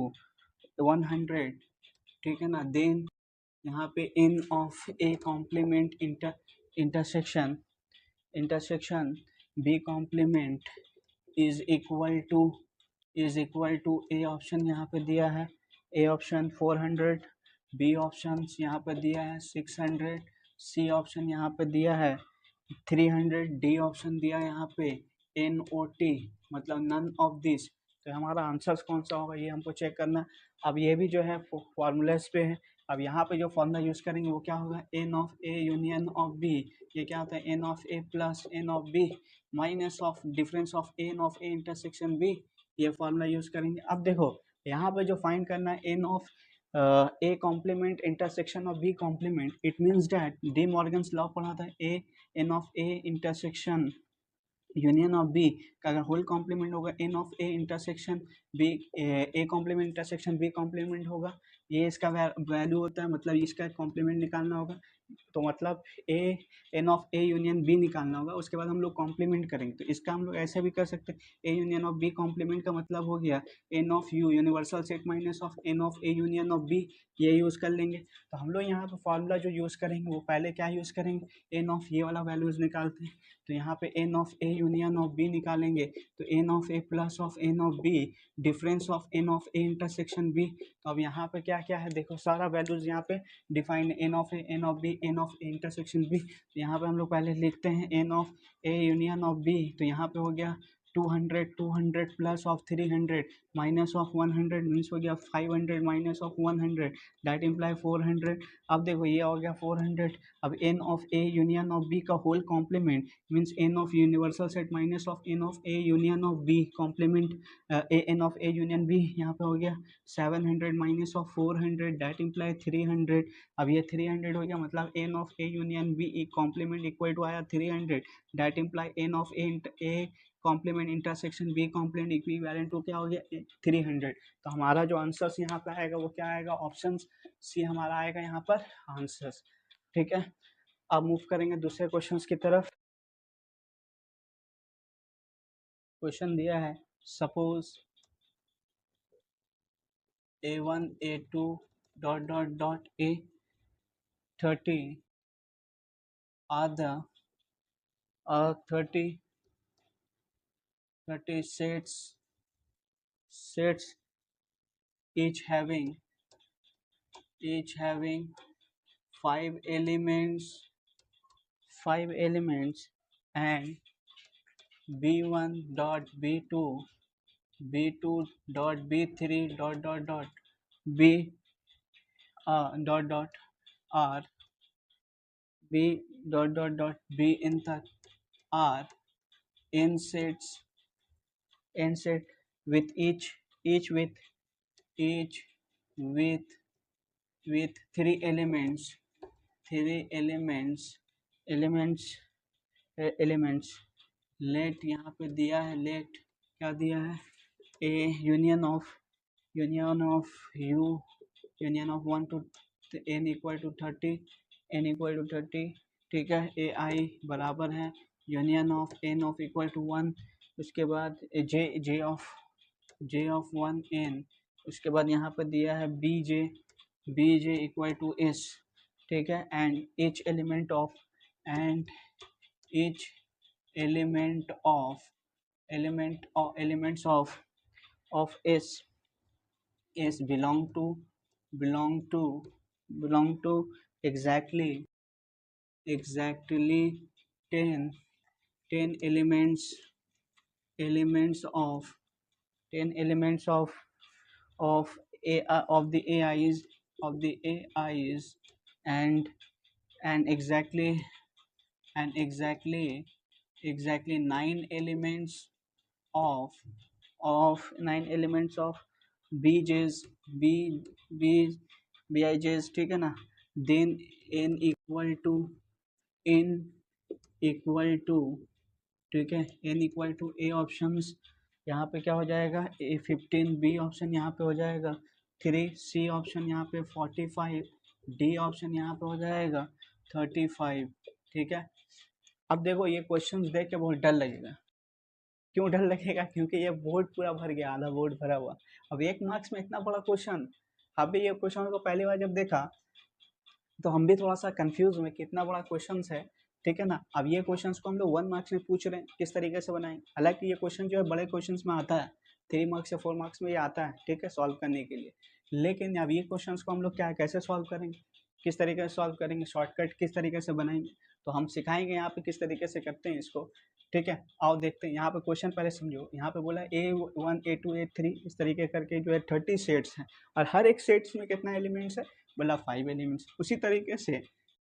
100। ठीक है ना, देन यहाँ पे n of A complement intersection B complement is equal to A option यहाँ पे दिया है, ए ऑप्शन 400, बी ऑप्शन यहाँ पे दिया है 600, सी ऑप्शन यहाँ पे दिया है 300, डी ऑप्शन दिया है यहाँ पे NOT, मतलब नन ऑफ दिस। तो हमारा आंसर कौन सा होगा ये हमको चेक करना है। अब ये भी जो है फॉर्मूलेस पे है, अब यहाँ पे जो फॉर्मूला यूज़ करेंगे वो क्या होगा, n of A union of B, ये क्या होता है n of A plus n of B minus of difference of n of A intersection B, ये फॉर्मूला यूज़ करेंगे। अब देखो यहाँ पे जो फाइंड करना है n of A complement intersection of B complement, it means that De Morgan's law पढ़ा था, A n of A intersection union of B का अगर होल कॉम्प्लीमेंट होगा n of A intersection B, A complement intersection B complement होगा, ये इसका वैल्यू होता है, मतलब इसका कॉम्प्लीमेंट निकालना होगा। तो मतलब A n of A union B निकालना होगा, उसके बाद हम लोग कॉम्प्लीमेंट करेंगे। तो इसका हम लोग ऐसे भी कर सकते हैं, A union of B complement का मतलब हो गया n of U universal set minus of n of A union of B, ये यूज़ कर लेंगे। तो हम लोग यहाँ पर फॉर्मूला जो यूज़ करेंगे वो पहले क्या यूज़ करेंगे, n ऑफ ये वाला वैल्यूज़ निकालते हैं। तो यहाँ पे n of A union of B निकालेंगे, तो n of A plus of n of B difference of n of A intersection B. तो अब यहाँ पे क्या क्या है देखो, सारा वैल्यूज़ यहाँ पे define n of A, n of B, n of A intersection B. तो यहाँ पे हम लोग पहले लिखते हैं n of A union of B, तो यहाँ पे हो गया 200 plus of 300 minus of 100 means हो गया 500 माइनस ऑफ 100 दैट इम्प्लाई 400। अब देखो ये हो गया 400। अब N of A union of B का whole complement means N of universal set minus of N of A union of B complement N of A union B यहाँ पे हो गया 700 माइनस ऑफ 400 दैट इम्प्लाई 300। अब ये 300 हो गया मतलब N of A union B complement equal to आया 300 that imply N of A complement intersection B complement equivalent to क्या हो गया 300। तो हमारा जो आंसर्स यहाँ पे आएगा वो क्या आएगा ऑप्शन सी हमारा आएगा यहाँ पर आंसर्स। ठीक है, अब मूव करेंगे दूसरे क्वेश्चंस की तरफ। क्वेश्चन दिया है suppose a1 a2 dot dot dot a30 are the 30 sets each having 5 elements and b1 dot b2 dot b3 dot dot dot b dot dot r b dot dot dot b in the r n sets with each with 3 elements let यहाँ पे दिया है लेट क्या दिया है A union of union of 1 to n equal to 30 ठीक है ए आई बराबर है union of n of equal to 1 उसके बाद जे ऑफ 1 n उसके बाद यहाँ पर दिया है B J equal to S ठीक है and each element of S belong to exactly 10 elements of the AIs and exactly 9 elements of BJs BIJs ठीक है ना then n equal to ठीक है n equal to A options यहाँ पे क्या हो जाएगा A15 बी ऑप्शन यहाँ पे हो जाएगा 3 सी ऑप्शन यहाँ पे 45 डी ऑप्शन यहाँ पे हो जाएगा 35 ठीक है। अब देखो ये क्वेश्चंस देख के बहुत डर लगेगा। क्यों डर लगेगा? क्योंकि ये बोर्ड पूरा भर गया, आधा बोर्ड भरा हुआ। अब 1 मार्क्स में इतना बड़ा क्वेश्चन, अभी ये क्वेश्चन को पहली बार जब देखा तो हम भी थोड़ा सा कंफ्यूज हुए कितना बड़ा क्वेश्चन है ठीक है ना। अब ये क्वेश्चंस को हम लोग 1 मार्क्स में पूछ रहे हैं किस तरीके से बनाएं। हालांकि ये क्वेश्चन जो है बड़े क्वेश्चंस में आता है 3 मार्क्स या 4 मार्क्स में ये आता है ठीक है सॉल्व करने के लिए। लेकिन अब ये क्वेश्चंस को हम लोग क्या कैसे सॉल्व करेंगे, किस तरीके से सॉल्व करेंगे, शॉर्टकट किस तरीके से बनाएंगे, तो हम सिखाएंगे यहाँ पे किस तरीके से करते हैं इसको ठीक है। आओ देखते हैं यहाँ पे क्वेश्चन पहले समझो। यहाँ पे बोला A1 A2 A3 इस तरीके करके जो है 30 सेट्स हैं और हर एक सेट्स में कितना एलिमेंट्स है, बोला 5 एलिमेंट्स। उसी तरीके से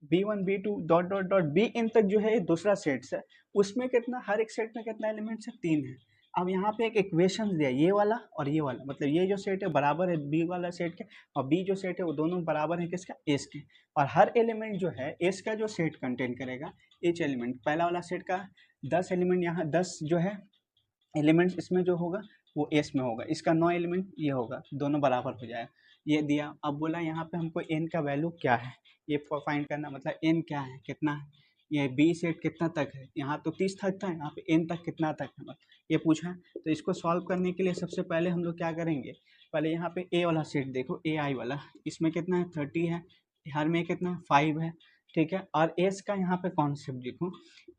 B1 B2 dot dot dot be in तक जो है दूसरा सेट्स है, उसमें कितना हर एक सेट में कितना एलिमेंट्स है 3 है। अब यहाँ पे एक इक्वेशन दिया ये वाला और ये वाला, मतलब ये जो सेट है बराबर है बी वाला सेट के और बी जो सेट है वो दोनों बराबर है किसका एस के। और हर एलिमेंट जो है एस का जो सेट कंटेन करेगा एच एलिमेंट, पहला वाला सेट का 10 एलिमेंट यहाँ 10 जो है एलिमेंट्स इसमें जो होगा वो एस में होगा, इसका 9 एलिमेंट ये होगा, दोनों बराबर हो जाएगा। ये दिया। अब बोला यहाँ पे हमको एन का वैल्यू क्या है ये फाइंड करना, मतलब एन क्या है कितना है, ये बी सेट कितना तक है, यहाँ तो 30 तक था, यहाँ पे एन तक कितना तक है ये पूछा है। तो इसको सॉल्व करने के लिए सबसे पहले हम लोग क्या करेंगे, पहले यहाँ पे ए वाला सेट देखो ए आई वाला, इसमें कितना है 30 है, हर में कितना 5 है ठीक है। और एस का यहाँ पे कॉन्सेप्ट देखो,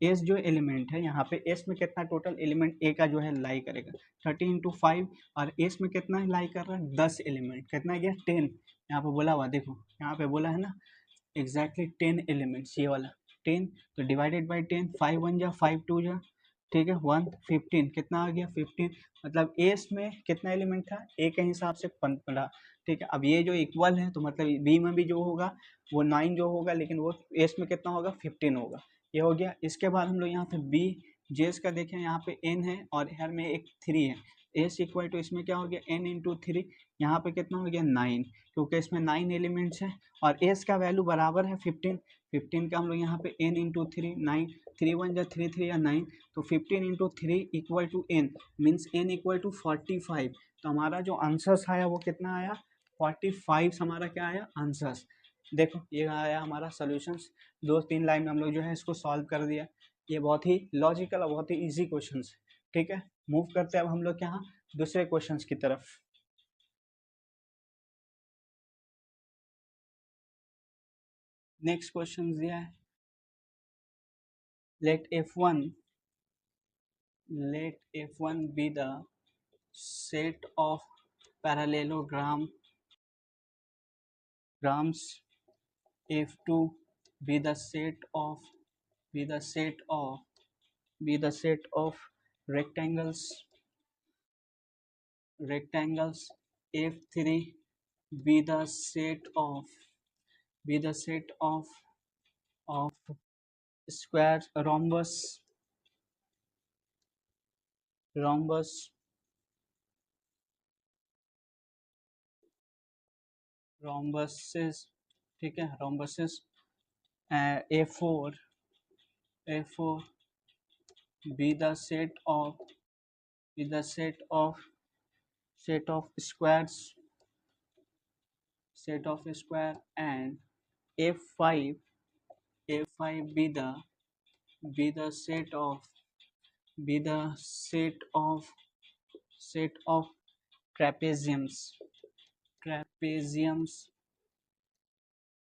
एस जो एलिमेंट है यहाँ पे एस में कितना टोटल एलिमेंट ए का जो है लाई करेगा 30 इंटू 5 और एस में कितना लाई कर रहा है 10 एलिमेंट, कितना गया 10, यहाँ पे बोला हुआ देखो यहाँ पे बोला है ना एग्जैक्टली 10 एलिमेंट्स ये वाला 10, तो डिवाइडेड बाई 10 5 1 जा 5 2 जा ठीक है 115 कितना आ गया 15, मतलब एस में कितना एलिमेंट था ए के हिसाब से 15। ठीक है, अब ये जो इक्वल है तो मतलब बी में भी जो होगा वो 9 जो होगा, लेकिन वो एस में कितना होगा 15 होगा। ये हो गया। इसके बाद हम लोग यहाँ पे बी जेस का देखें, यहाँ पे एन है और हर में एक 3 है, एस इक्वल टू इसमें क्या हो गया एन इंटू 3, यहाँ पे कितना हो गया 9, क्योंकि इसमें 9 एलिमेंट्स है और एस का वैल्यू बराबर है 15। 15 का हम लोग यहाँ पे एन इंटू 3, 9, 3 1 जा 3 3 या 9, तो 15 into 3 equal to N, means N equal to 45। तो हमारा जो आंसर्स आया वो कितना आया 45 हमारा क्या आया आंसर्स। देखो ये आया हमारा सॉल्यूशंस, 2-3 लाइन में हम लोग जो है इसको सॉल्व कर दिया। ये बहुत ही लॉजिकल और बहुत ही इजी क्वेश्चन है। ठीक है, मूव करते हैं अब हम लोग यहाँ दूसरे क्वेश्चन की तरफ। नेक्स्ट क्वेश्चन दिया है, let f1 be the set of parallelograms, f2 be the set of rectangles, f3 be the set of square rhombuses, ठीक है rhombuses, a4 be the set of squares, and f5 be the set of trapeziums,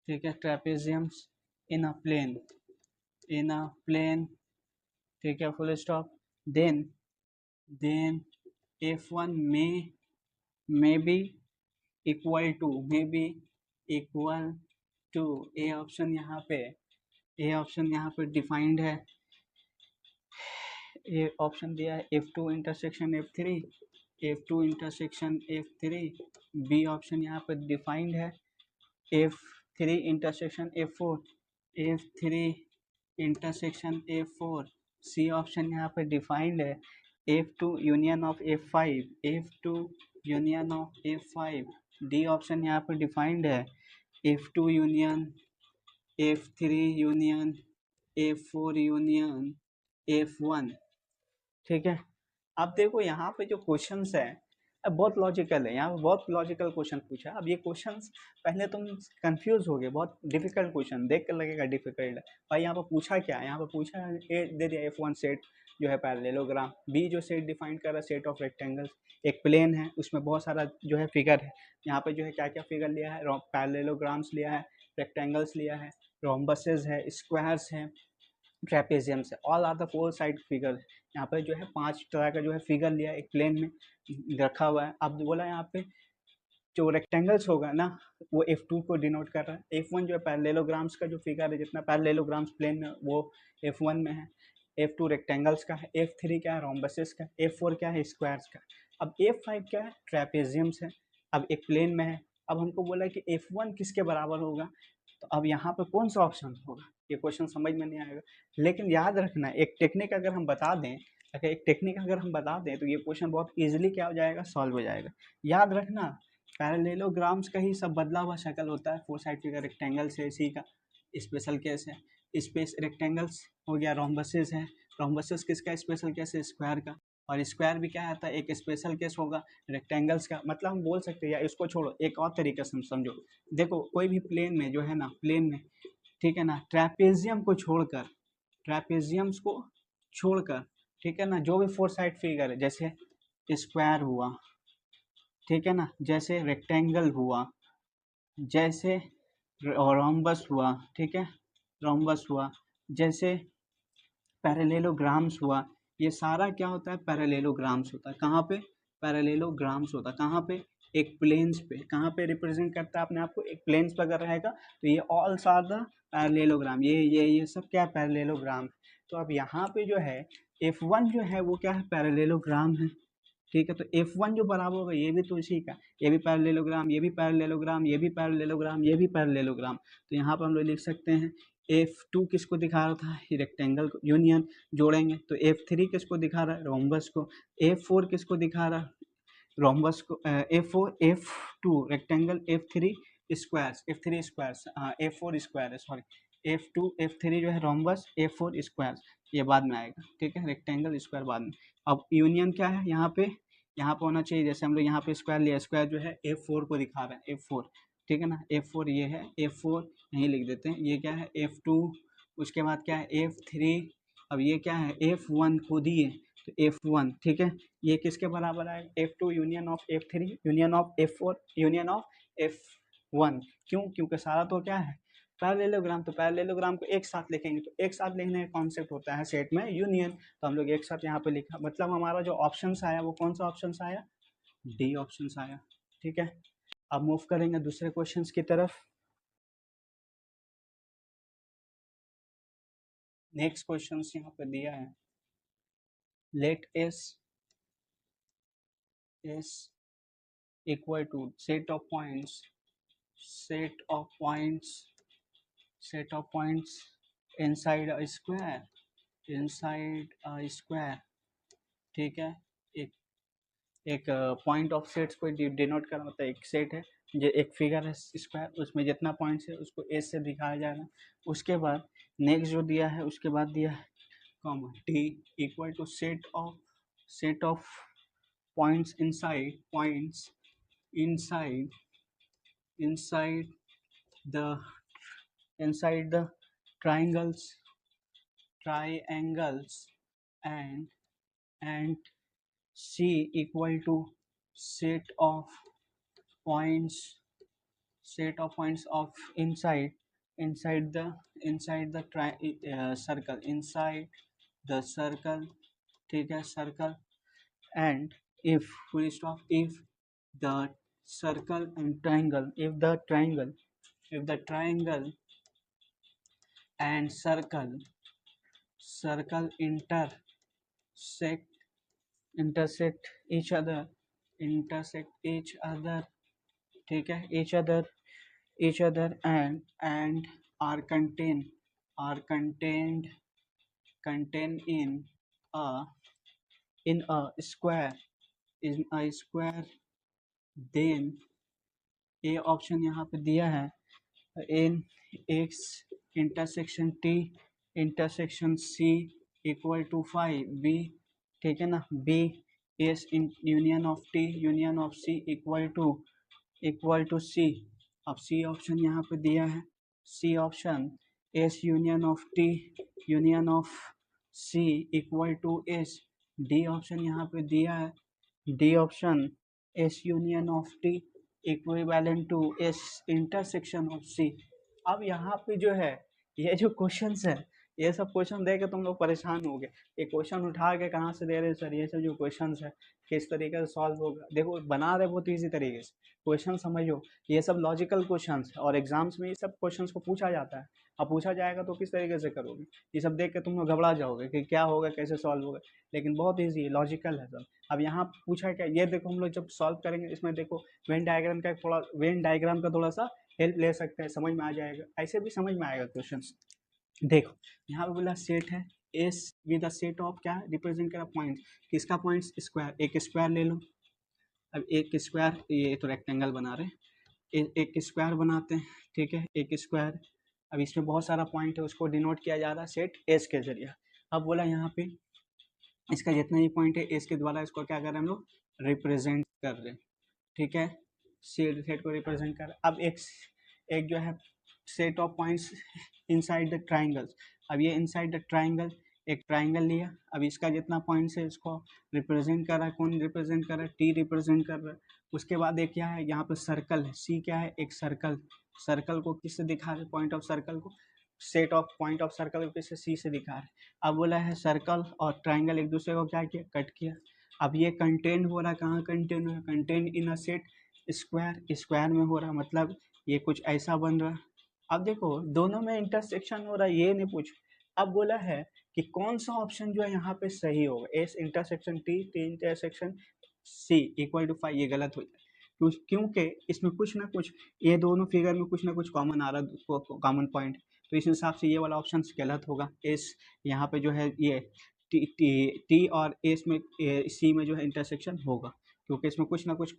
ठीक है trapeziums in a plane, ठीक है full stop. then f1 may be equal to A option यहाँ पे डिफाइंड है, ये ऑप्शन दिया है f2 intersection f3, B option यहाँ पे डिफाइंड है f3 इंटरसेक्शन f4, सी ऑप्शन यहाँ पे डिफाइंड है f2 union of f5, D option यहाँ पे डिफाइंड है f2 union f3 union f4 union f1। ठीक है, अब देखो यहाँ पे जो क्वेश्चंस है बहुत लॉजिकल है, यहाँ पे बहुत लॉजिकल क्वेश्चन पूछा है। अब ये क्वेश्चंस पहले तुम कंफ्यूज हो गए, बहुत डिफिकल्ट क्वेश्चन देख कर लगेगा डिफिकल्ट है भाई। यहाँ पे पूछा क्या है, यहाँ पे पूछा है ए दे दिया f1 सेट जो है पैरेललोग्राम, बी जो सेट डिफाइन कर रहा है सेट ऑफ रेक्टेंगल्स, एक प्लेन है उसमें बहुत सारा जो है फिगर है, यहाँ पे जो है क्या क्या फिगर लिया है पैरेललोग्राम्स लिया है, रेक्टेंगल्स लिया है, रोम्बसेस है, स्क्वायर्स है, ट्रेपेजियम्स है, all are the 4 side figure. यहाँ पे जो है 5 तरह का जो है फिगर लिया है, एक प्लेन में रखा हुआ है। अब बोला यहाँ पे जो रेक्टेंगल्स होगा ना वो f2 को डिनोट कर रहा है, f1 जो है पैरेललोग्राम्स का जो फिगर है, जितना पैरेललोग्राम्स प्लेन में वो f1 में है, f2 रेक्टेंगल्स का है, f3 क्या है रोम्बसेस का, f4 क्या है स्क्वायर्स का, अब f5 क्या है ट्रेपेजियम्स है। अब एक प्लेन में है, अब हमको बोला कि f1 किसके बराबर होगा, तो अब यहाँ पे कौन सा ऑप्शन होगा, ये क्वेश्चन समझ में नहीं आएगा। लेकिन याद रखना एक टेक्निक अगर हम बता दें, तो ये क्वेश्चन बहुत इजीली क्या हो जाएगा सॉल्व हो जाएगा। याद रखना पैरेललोग्राम्स का ही सब बदला हुआ शक्ल होता है, 4 साइड फिगर रेक्टेंगल्स है, इसी का स्पेशल केस है। स्पेस रेक्टेंगल्स हो गया, रोम्बसेस है, रोम्बसेस किसका स्पेशल केस है स्क्वायर का, और स्क्वायर भी क्या आता है एक स्पेशल केस होगा रेक्टेंगल्स का। मतलब हम बोल सकते हैं, या इसको छोड़ो एक और तरीके से हम समझो, देखो कोई भी प्लेन में जो है ना, प्लेन में ठीक है ना, ट्रैपेजियम्स को छोड़कर ठीक है ना, जो भी 4 साइड फिगर है जैसे स्क्वायर हुआ, ठीक है ना, जैसे रेक्टेंगल हुआ, जैसे रोम्बस हुआ, ठीक है रोम्बस हुआ, जैसे पैरेललोग्राम्स हुआ, ये सारा क्या होता है पैरेललोग्राम्स होता है। कहाँ पे पैरेललोग्राम्स होता है, कहाँ पे एक प्लेन्स पे, कहाँ पे रिप्रेजेंट करता है अपने आप को एक प्लेन्स पे अगर रहेगा तो ये ऑल्स आर द पैरेललोग्राम, ये सब क्या पैरेललोग्राम। तो अब यहाँ पे जो है F1 जो है वो क्या है, पैरेललोग्राम है, ठीक है। तो F1 जो बराबर होगा ये भी तो इसी का, ये भी पैरेललोग्राम, ये भी पैरेललोग्राम, ये भी पैरेललोग्राम, ये भी पैरेललोग्राम। तो यहाँ पर हम लोग लिख सकते हैं F2 किसको दिखा रहा था, रेक्टेंगल को, यूनियन जोड़ेंगे। तो F3 किसको दिखा रहा है, रोम्बस को। F4 किसको दिखा रहा है, रोम्बस को। F4 F2 rectangle, F3 squares, F3 squares, F4 square है, सॉरी। F2 F3 जो है रोम्बस, F4 स्क्वायर्स ये बाद में आएगा, ठीक है, रेक्टेंगल स्क्वायर बाद में। अब यूनियन क्या है यहाँ पे होना चाहिए, जैसे हम लोग यहाँ पे स्क्वायर लिया, स्क्वायर जो है F4 को दिखा रहा है, F4, ठीक है ना। F4 ये है, F4 यहीं लिख देते हैं, ये क्या है F2, उसके बाद क्या है F3, अब ये क्या है F1 खुद ही है, तो F1, ठीक है। ये किसके बराबर आएगा, F2 union of F3 union of F4 union of F1। क्यों, क्योंकि सारा तो क्या है पैरेललोग्राम, तो पैरेललोग्राम को एक साथ लिखेंगे, तो एक साथ लिखने का कॉन्सेप्ट होता है सेट में यूनियन, तो हम लोग एक साथ यहाँ पे लिखा, मतलब हमारा जो ऑप्शन आया वो कौन सा ऑप्शन आया, डी ऑप्शन आया, ठीक है। अब मूव करेंगे दूसरे क्वेश्चंस की तरफ। नेक्स्ट क्वेश्चंस यहाँ पे दिया है, let S equal to set of points, set of points inside a square, ठीक है। एक एक पॉइंट ऑफ सेट्स को डिनोट करना होता है, एक सेट है, जो एक फिगर है स्क्वायर, उसमें जितना पॉइंट्स है उसको एस से दिखाया जाएगा। उसके बाद नेक्स्ट जो दिया है, उसके बाद दिया है comma T equal to set of points inside the triangles and C equal to set of points of inside the circle, inside the circle, ठीक है, circle, and if full stop, if the circle and triangle, if the triangle and circle intersect each other, ठीक है, each other and are contained in a square, then A option यहाँ पे दिया है, in x intersection t intersection c equal to 5, b, ठीक है ना, b S union of t union of c equal to c। अब c ऑप्शन यहाँ पे दिया है, c option S union of t union of c equal to s। D option यहाँ पे दिया है, D option S union of T equivalent to S intersection of सी। अब यहाँ पे जो है ये जो क्वेश्चंस है, ये सब क्वेश्चन दे के तुम लोग परेशान हो गए, ये क्वेश्चन उठा के कहाँ से दे रहे सर, ये सब जो क्वेश्चंस है किस तरीके से सॉल्व होगा, देखो बना रहे बहुत ईजी तरीके से, क्वेश्चन समझो, ये सब लॉजिकल क्वेश्चंस है और एग्जाम्स में ये सब क्वेश्चंस को पूछा जाता है। अब पूछा जाएगा तो किस तरीके से करोगे, ये सब देख के तुम लोग घबरा जाओगे कि क्या होगा, कैसे सॉल्व होगा, लेकिन बहुत ईजी लॉजिकल है सब। अब यहाँ पूछा क्या, ये देखो हम लोग जब सॉल्व करेंगे इसमें देखो वेन डायग्राम का थोड़ा सा हेल्प ले सकते हैं, समझ में आ जाएगा, ऐसे भी समझ में आएगा क्वेश्चन। देखो यहाँ पे बोला सेट है S with the set of क्या रिप्रेजेंट करा पॉइंट, किसका पॉइंट स्क्वायर, एक स्क्वायर ले लो। अब एक स्क्वायर, ये तो रेक्टेंगल बना रहे, एक स्क्वायर बनाते हैं, ठीक है, एक स्क्वायर। अब इसमें बहुत सारा पॉइंट है, उसको डिनोट किया जा रहा है सेट एस के जरिए। अब बोला यहाँ पे इसका जितना भी पॉइंट है एस के द्वारा इसको क्या कर रहे हैं हम लोग, रिप्रेजेंट कर रहे हैं, ठीक है, सेट को रिप्रेजेंट कर। अब एक जो है set of points inside the triangles. अब ये इनसाइड द ट्राइंगल, एक ट्राइंगल लिया, अब इसका जितना पॉइंट्स है इसको रिप्रेजेंट कर रहा है, कौन रिप्रेजेंट कर रहा है, टी रिप्रेजेंट कर रहा है। उसके बाद एक क्या है यहाँ पे सर्कल है, सी क्या है, एक सर्कल को किससे दिखा रहे, पॉइंट ऑफ सर्कल को, set of point of circle को किससे, सी से दिखा रहे। अब बोला है सर्कल और ट्राइंगल एक दूसरे को क्या किया, कट किया। अब ये कंटेन हो रहा है, कहाँ कंटेन हो रहा है, contain in a set square में हो रहा है, मतलब ये कुछ ऐसा बन रहा है। अब देखो दोनों में इंटरसेक्शन हो रहा है, ये नहीं पूछ, अब बोला है कि कौन सा ऑप्शन जो है यहाँ पे सही होगा, S intersection T intersection C equal to 5, ये गलत हो जाए क्योंकि इसमें कुछ ना कुछ, ये दोनों फिगर में कुछ ना कुछ कॉमन आ रहा, कॉमन पॉइंट, तो इस हिसाब से ये वाला ऑप्शन गलत होगा। एस यहाँ पे जो है ये टी और एस में सी में जो है इंटरसेक्शन होगा, क्योंकि इसमें कुछ ना कुछ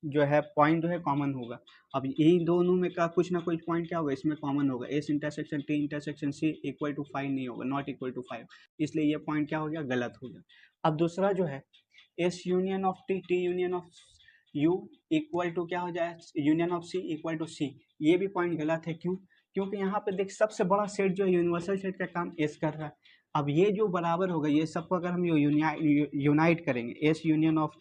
जो है पॉइंट जो है कॉमन होगा। अब इन दोनों में का कुछ ना कुछ पॉइंट क्या होगा, इसमें कॉमन होगा, S intersection T intersection C equal to 5 नहीं होगा, नॉट इक्वल टू 5, इसलिए ये पॉइंट क्या हो गया, गलत हो गया। अब दूसरा जो है S union of T union of U equal to क्या हो जाए, union of C equal to C, ये भी पॉइंट गलत है। क्यों? क्योंकि यहाँ पे देख सबसे बड़ा सेट जो है यूनिवर्सल सेट का काम एस कर रहा है। अब ये जो बराबर होगा, ये सबको अगर हम यूनाइट करेंगे, S union of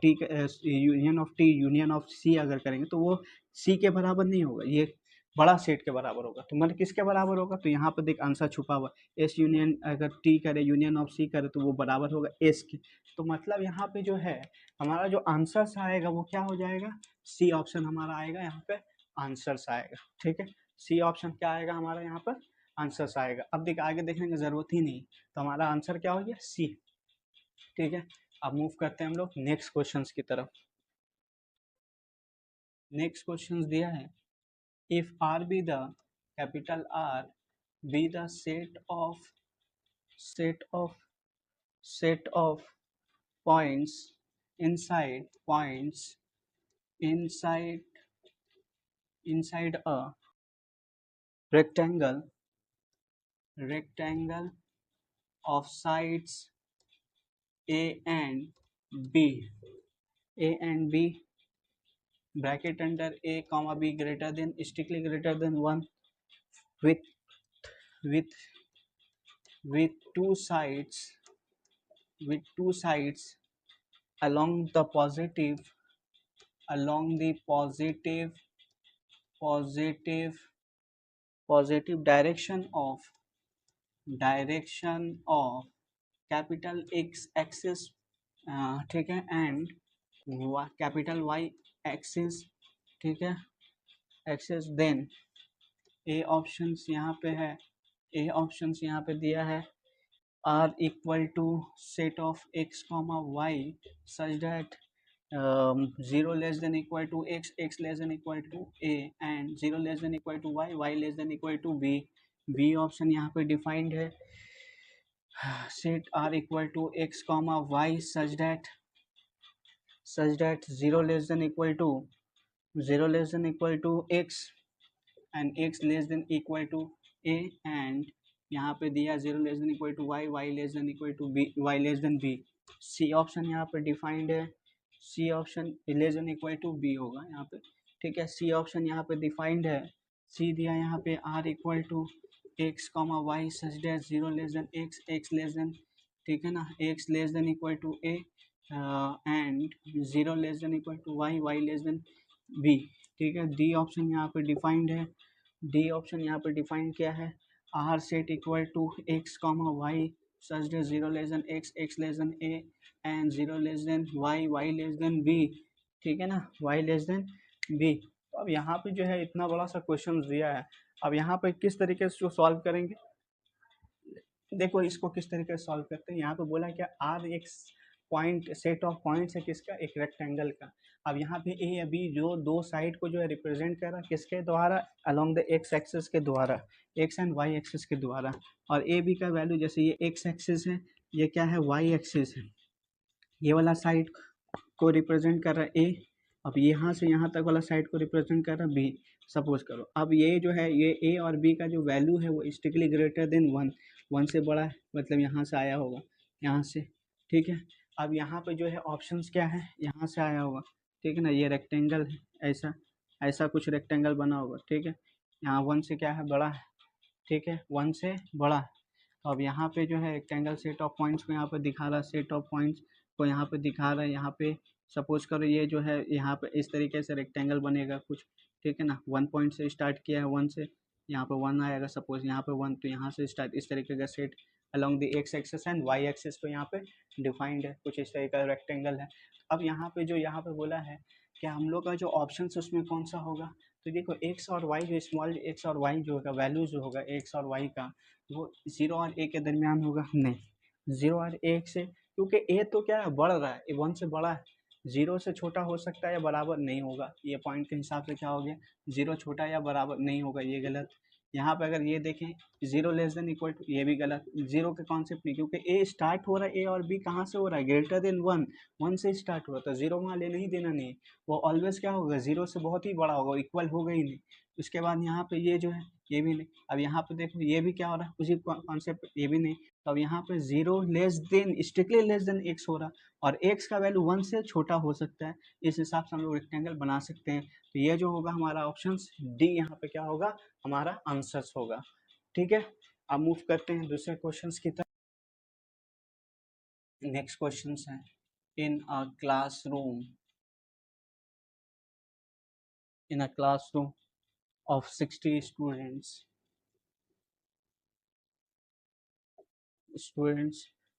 T union of C अगर करेंगे तो वो सी के बराबर नहीं होगा, ये बड़ा सेट के बराबर होगा। तो मतलब किसके बराबर होगा, तो यहाँ पर देख आंसर छुपा हुआ, एस यूनियन अगर टी करे यूनियन ऑफ सी करे तो वो बराबर होगा एस के। तो मतलब यहाँ पे जो है हमारा जो आंसर आएगा वो क्या हो जाएगा, सी ऑप्शन हमारा आएगा यहाँ पे आंसर आएगा। ठीक है, सी ऑप्शन क्या आएगा हमारा यहाँ पर आंसर आएगा। अब देख आगे देखने की जरूरत ही नहीं, तो हमारा आंसर क्या हो गया, सी। ठीक है, अब मूव करते हैं हम लोग नेक्स्ट क्वेश्चन की तरफ। नेक्स्ट क्वेश्चन दिया है, if R be the capital R be the set of points inside a rectangle of sides a and b bracket under a comma b greater than strictly greater than 1 with with with two sides along the positive positive direction of capital X axis, ठीक है, एंड कैपिटल Y एक्सिस, ठीक है, एक्सिस, देन ए ऑप्शन यहाँ पे है, ए ऑप्शन यहाँ पे दिया है R equal to set of X comma Y such that 0 less than equal to X, X less than equal to A and 0 less than equal to Y, Y less than equal to B. B option यहाँ पे डिफाइंड है set r equal to x comma y such that 0 less than equal to x and x less than equal to a, and यहाँ पे दिया 0 less than equal to Y, Y less than equal to B, Y less than B. C option यहाँ पे डिफाइंड है, C option less than equal to B होगा यहाँ पे। ठीक है, सी ऑप्शन यहाँ पे डिफाइंड है, सी दिया यहाँ पे R equal to X comma Y such that 0 less than X, X less than, ठीक है ना, X less than equal to A and 0 less than equal to Y, Y less than B. ठीक है, डी ऑप्शन यहाँ पे डिफाइंड है, डी ऑप्शन यहाँ पे डिफाइंड क्या है, R set equal to X comma Y such that 0 less than X, X less than A and 0 less than Y, Y less than B. ठीक है ना, वाई लेस देन बी। तो अब यहाँ पे जो है इतना बड़ा सा क्वेश्चन दिया है, अब यहाँ पे किस तरीके से जो सॉल्व करेंगे, देखो इसको किस तरीके से सॉल्व करते हैं। यहाँ पे बोला क्या, आर एक पॉइंट सेट ऑफ पॉइंट्स है किसका, एक रेक्टेंगल का। अब यहाँ पे ए या बी जो दो साइड को जो है रिप्रेजेंट कर रहा है किसके द्वारा, अलोंग द एक्स एक्सिस के द्वारा, एक्स एंड वाई एक्सिस के द्वारा। और ए बी का वैल्यू, जैसे ये एक्स एक्सिस है, ये क्या है, वाई एक्सिस है, ये वाला साइड को रिप्रेजेंट कर रहा है ए, अब यहाँ से यहाँ तक वाला साइड को रिप्रेजेंट कर रहा है बी, सपोज करो। अब ये जो है ये ए और बी का जो वैल्यू है वो स्ट्रिक्टली ग्रेटर देन 1, 1 से बड़ा है, मतलब यहाँ से आया होगा, यहाँ से। ठीक है, अब यहाँ पे जो है ऑप्शंस क्या है, यहाँ से आया होगा, ठीक है ना, ये रेक्टेंगल है, ऐसा ऐसा कुछ रेक्टेंगल बना होगा। ठीक है, यहाँ 1 से क्या है, बड़ा है, ठीक है, 1 से बड़ा है। अब यहाँ पे जो है रेक्टेंगल सेट ऑफ पॉइंट्स को यहाँ पे दिखा रहा है, सेट ऑफ पॉइंट्स को यहाँ पे दिखा रहा है, यहाँ पे सपोज करो ये जो है यहाँ पे इस तरीके से रेक्टेंगल बनेगा कुछ, ठीक है ना, 1 पॉइंट से स्टार्ट किया है, 1 से यहाँ पे 1 आएगा, सपोज यहाँ पे 1, तो यहाँ से स्टार्ट इस तरीके का set along the X axis and Y axis को यहाँ पे डिफाइंड है, कुछ इस तरीके का रेक्टेंगल है। अब यहाँ पे जो यहाँ पे बोला है कि हम लोग का जो ऑप्शन उसमें कौन सा होगा, तो देखो एक्स और वाई जो स्मॉल एक्स और वाई जो होगा वैल्यू जो होगा एक्स और वाई का, वो 0 और a के दरमियान होगा? नहीं, 0 और 1 से, क्योंकि a तो क्या है, बढ़ रहा है, 1 से बड़ा है, 0 से छोटा हो सकता है या बराबर नहीं होगा। ये पॉइंट के हिसाब से क्या हो गया, 0 छोटा या बराबर नहीं होगा, ये गलत। यहाँ पे अगर ये देखें 0 लेस देन इक्वल टू, ये भी गलत। 0 के कॉन्सेप्ट नहीं, क्योंकि a स्टार्ट हो रहा है, a और b कहाँ से हो रहा है, ग्रेटर देन 1, 1 से स्टार्ट हुआ, तो 0 वहाँ लेना ही देना नहीं, वो ऑलवेज क्या होगा, 0 से बहुत ही बड़ा होगा, इक्वल होगा ही नहीं। उसके बाद यहाँ पे ये जो है, ये भी नहीं। अब यहाँ पे देखो ये भी क्या हो रहा है, उसी कॉन्सेप्ट, ये भी नहीं। तो अब यहाँ पे 0 less then, strictly less than x हो रहा, और x का वैल्यू 1 से छोटा हो सकता है, इस हिसाब से हम लोग रेक्टेंगल बना सकते हैं। तो ये जो होगा हमारा ऑप्शन डी, यहाँ पे क्या होगा, हमारा आंसर होगा। ठीक है, अब मूव करते हैं दूसरे क्वेश्चन की तरफ। नेक्स्ट क्वेश्चन है, in a classroom, in a classroom of 60 students,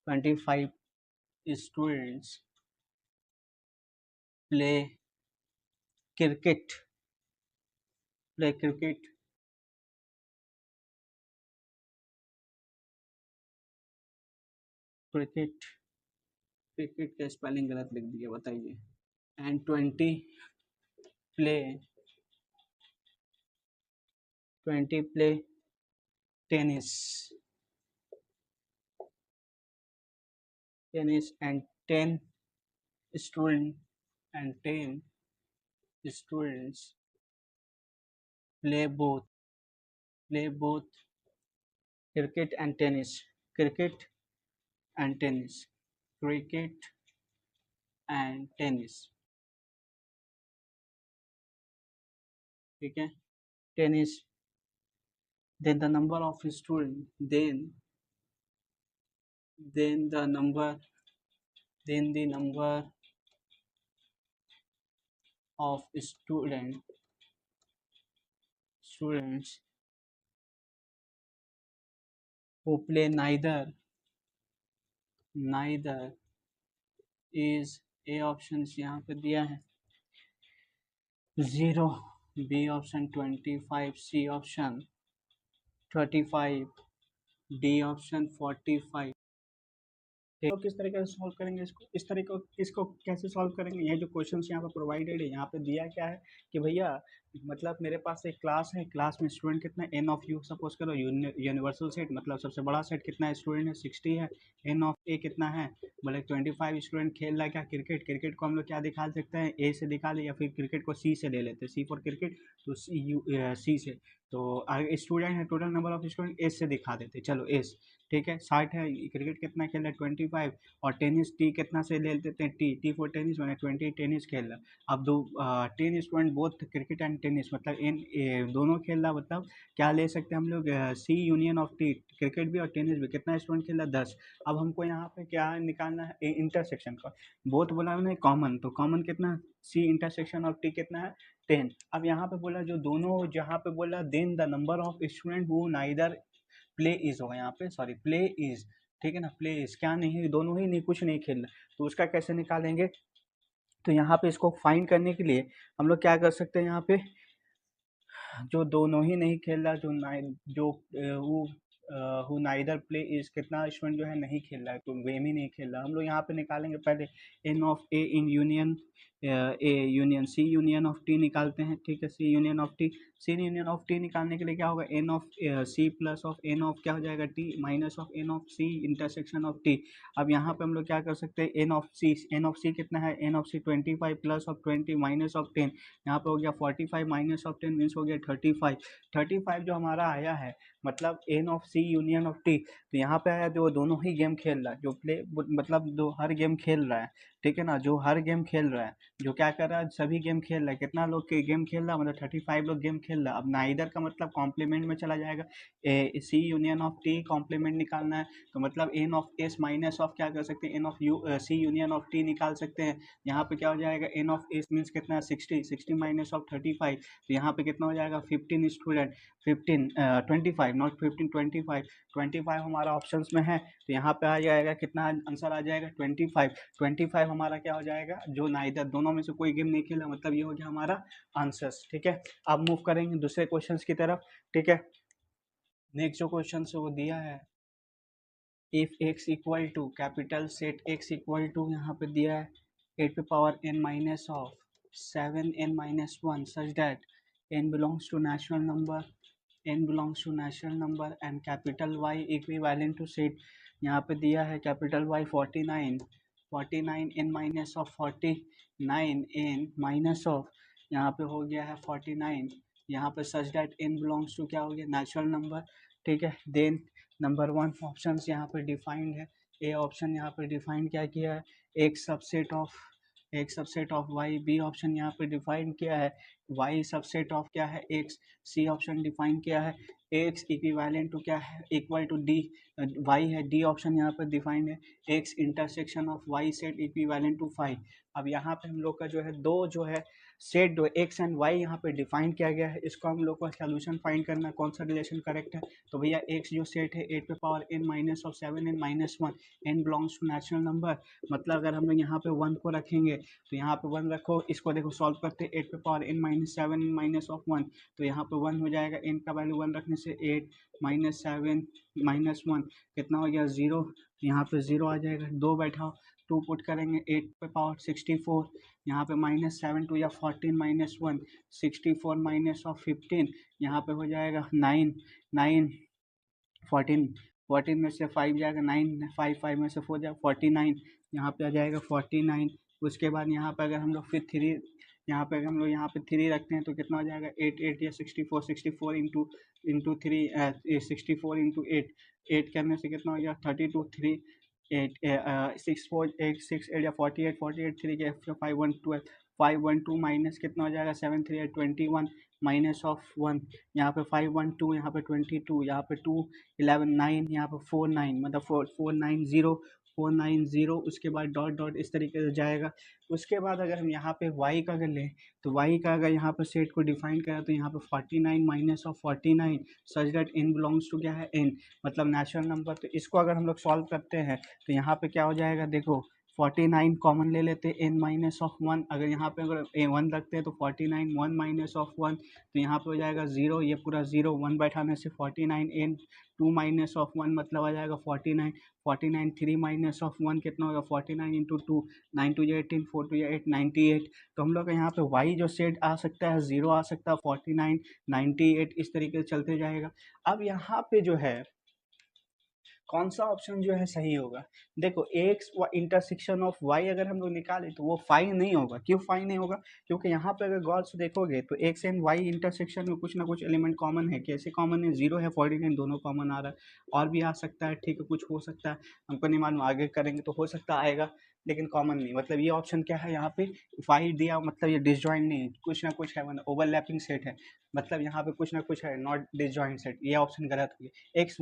25 students play cricket, play cricket, cricket, cricket का स्पेलिंग गलत लिख दिया, बताइए। and 20 play tennis, and 10 student and 10 students play both cricket and tennis, cricket and tennis, cricket and tennis, ठीक है, tennis, then the number of students, then the number of students who play neither is, a option यहाँ पे दिया है 0, B option 25, C option 35, D option 45। तो किस तरीके से सॉल्व करेंगे इसको, इस तरीके इसको कैसे सॉल्व करेंगे, ये जो क्वेश्चन यहाँ पे प्रोवाइडेड है, यहाँ पे दिया क्या है कि भैया, मतलब मेरे पास एक क्लास है, क्लास में स्टूडेंट कितना है, एन ऑफ यू सपोज करो, यूनिवर्सल सेट, मतलब सबसे बड़ा सेट कितना है, स्टूडेंट है 60 है, एन ऑफ ए कितना है, बोले 25 स्टूडेंट खेल रहा है क्या, क्रिकेट, क्रिकेट को हम लोग क्या दिखा सकते हैं, ए से दिखा ले, या फिर क्रिकेट को सी से ले लेते हैं, सी फॉर क्रिकेट, तो सी से, तो स्टूडेंट है, total number of student S से दिखा देते, चलो एस, ठीक है, 60 है, क्रिकेट कितना खेल रहा है 25, और टेनिस टी कितना से ले लेते हैं, टी फॉर टेनिस, मैंने 20 टेनिस खेल रहा। अब 10 student both cricket and tennis, मतलब इन दोनों खेल रहा, मतलब क्या ले सकते हैं हम लोग, सी यूनियन ऑफ टी, क्रिकेट भी और टेनिस भी, कितना स्टूडेंट खेल रहा, 10। अब हमको यहाँ पे क्या निकालना है, इंटरसेक्शन का, बोथ बोला मैंने कॉमन, तो कॉमन कितना, सी इंटरसेक्शन ऑफ टी कितना है 10। अब यहाँ पे बोला जो दोनों, जहाँ पे बोला then the number of student who neither play is होगा, यहाँ पे सॉरी प्ले इज, ठीक है ना, प्ले इज क्या नहीं है, दोनों ही नहीं, कुछ नहीं खेल रहा, तो उसका कैसे निकालेंगे, तो यहाँ पे इसको फाइंड करने के लिए हम लोग क्या कर सकते हैं, यहाँ पे जो दोनों ही नहीं खेल रहा, जो वो हु नाइदर प्ले इज, कितना स्टूडेंट जो है नहीं खेल रहा है, तो गेम ही नहीं खेल रहा, हम लोग यहाँ पे निकालेंगे पहले N of A in union A union C union of T निकालते हैं, ठीक है, C union of T, C union of T निकालने के लिए क्या होगा, N of C plus of N of क्या हो जाएगा T, minus of N of C intersection of T. अब यहाँ पे हम लोग क्या कर सकते हैं, एन ऑफ सी कितना है, N of C 25 plus of 20 minus of 10, यहाँ पे हो गया 45 माइनस ऑफ 10 मीन्स हो गया 35, 35 जो हमारा आया है, मतलब N of C union of T, तो यहाँ पे आया जो दोनों ही गेम खेल रहा है, जो प्ले मतलब जो हर गेम खेल रहा है, ठीक है ना, जो हर गेम खेल रहा है, जो क्या कर रहा है, सभी गेम खेल रहा है, कितना लोग के गेम खेल रहा है, मतलब 35 लोग गेम खेल रहा है। अब नाइदर का मतलब कॉम्प्लीमेंट में चला जाएगा, C union of T complement निकालना है, तो मतलब N of S minus of क्या कर सकते हैं, N of U C union of T निकाल सकते हैं। यहाँ पे क्या हो जाएगा, एन ऑफ एस मीन्स कितना है 60 माइनस ऑफ 35, तो यहाँ पे कितना हो जाएगा 15 स्टूडेंट, 25 नॉट 15, 25 हमारा ऑप्शंस में है, तो यहाँ पे आ जाएगा कितना आंसर आ जाएगा 25 हमारा क्या हो जाएगा, जो नाइदर दोनों में से कोई गेम नहीं खेला, मतलब ये हो गया हमारा आंसर्स, ठीक है। अब मूव करेंगे दूसरे क्वेश्चंस की तरफ, ठीक है। नेक्स्ट जो क्वेश्चन है वो दिया है, if x equal to capital set x equal to यहाँ पे दिया है 8 पे power n minus of 7n-1 such that n belongs to natural number, n belongs to natural number and capital y equivalent to set यहाँ पे दिया है capital Y 49 n minus of 49 n minus of यहाँ पे हो गया है 49, यहाँ पे such that n belongs to क्या हो गया नेचुरल नंबर, ठीक है। देन नंबर 1 ऑप्शन यहाँ पे डिफाइंड है, ए ऑप्शन यहाँ पे डिफाइंड क्या किया है, एक subset of Y, B option यहाँ पे डिफाइन किया है वाई सबसेट ऑफ क्या है एक्स, सी ऑप्शन डिफाइन किया है एक्स इक्विवेलेंट टू क्या है इक्वल टू डी वाई है, डी ऑप्शन यहाँ पर डिफाइंड है X intersection of Y set equivalent to 5। अब यहाँ पे हम लोग का जो है दो जो है सेट जो एक्स एंड वाई यहाँ पे डिफाइन किया गया है, इसको हम लोग को सोल्यूशन फाइंड करना है कौन सा रिलेशन करेक्ट है। तो भैया एक्स जो सेट है 8 पे power n minus of 7n-1, n belongs to natural number, मतलब अगर हम लोग यहाँ पे 1 को रखेंगे तो यहाँ पे 1 रखो, इसको देखो सॉल्व करते 8 पे पावर n-7 माइनस ऑफ 1, तो यहाँ पे 1 हो जाएगा, n का वैल्यू 1 रखने से 8 माइनस 7 -1 कितना हो गया 0, यहाँ पे 0 आ जाएगा, 2 बैठाओ 2 पुट करेंगे 8 पे पावर 64, यहाँ पे -7 2 या 14 -1 64 माइनस ऑफ 15, यहाँ पे हो जाएगा 9 9 14 14 में से 5 जाएगा 9 5 5 में से 4 जाएगा 49, यहाँ पे आ जाएगा 49। उसके बाद यहाँ पे अगर हम लोग फिर 3 यहाँ पे अगर हम लोग यहाँ पे 3 रखते हैं तो कितना हो जाएगा 8 8 या 64 इंटू 3 64 इंटू 8 करने से कितना हो गया 32 3 8 6 4 8 6 8 या 48 3 के 512 माइनस कितना हो जाएगा 7 3 21 माइनस ऑफ 1, यहाँ पे 512, यहाँ पे 22, यहाँ पे 2 11 9, यहाँ पे 4 9, मतलब 490, उसके बाद डॉट डॉट इस तरीके से जाएगा। उसके बाद अगर हम यहाँ पे y का अगर लें तो y का अगर यहाँ पे सेट को डिफाइन करें तो यहाँ पे 49 minus of 49 such that n belongs to क्या है n, मतलब नेचुरल नंबर। तो इसको अगर हम लोग सॉल्व करते हैं तो यहाँ पे क्या हो जाएगा, देखो 49 कॉमन ले लेते हैं n माइनस ऑफ 1, अगर यहाँ पे अगर 1 रखते हैं तो 49 1 माइनस ऑफ 1, तो यहाँ पे हो जाएगा 0, ये पूरा 0 1 बैठाने से 49 n 2 माइनस ऑफ 1 मतलब आ जाएगा 49 49 3 माइनस ऑफ 1 कितना होगा 49 इंटू 2 9 2 18 4 2 8 98। तो हम लोग का यहाँ पे y जो सेट आ सकता है 0 आ सकता है 49 98 इस तरीके से चलते जाएगा। अब यहाँ पे जो है कौन सा ऑप्शन जो है सही होगा, देखो एक्स इंटरसेक्शन ऑफ वाई अगर हम लोग निकालें तो वो फाइन नहीं होगा, क्यों फाइन नहीं होगा, क्योंकि यहाँ पे अगर गौर से देखोगे तो एक्स एंड वाई इंटरसेक्शन में कुछ ना कुछ एलिमेंट कॉमन है, कैसे कॉमन है 0 है 49 दोनों कॉमन आ रहा है, और भी आ सकता है ठीक है कुछ हो सकता है, हमको नहीं मालूम आगे करेंगे तो हो सकता आएगा, लेकिन कॉमन नहीं, मतलब ये ऑप्शन क्या है यहाँ पे वाई दिया, मतलब ये डिसजॉइंट नहीं, कुछ ना कुछ है, मतलब ओवरलैपिंग सेट है, मतलब यहाँ पे कुछ ना कुछ है नॉट डिसजॉइंट सेट, ये ऑप्शन गलत हो गया। एक्स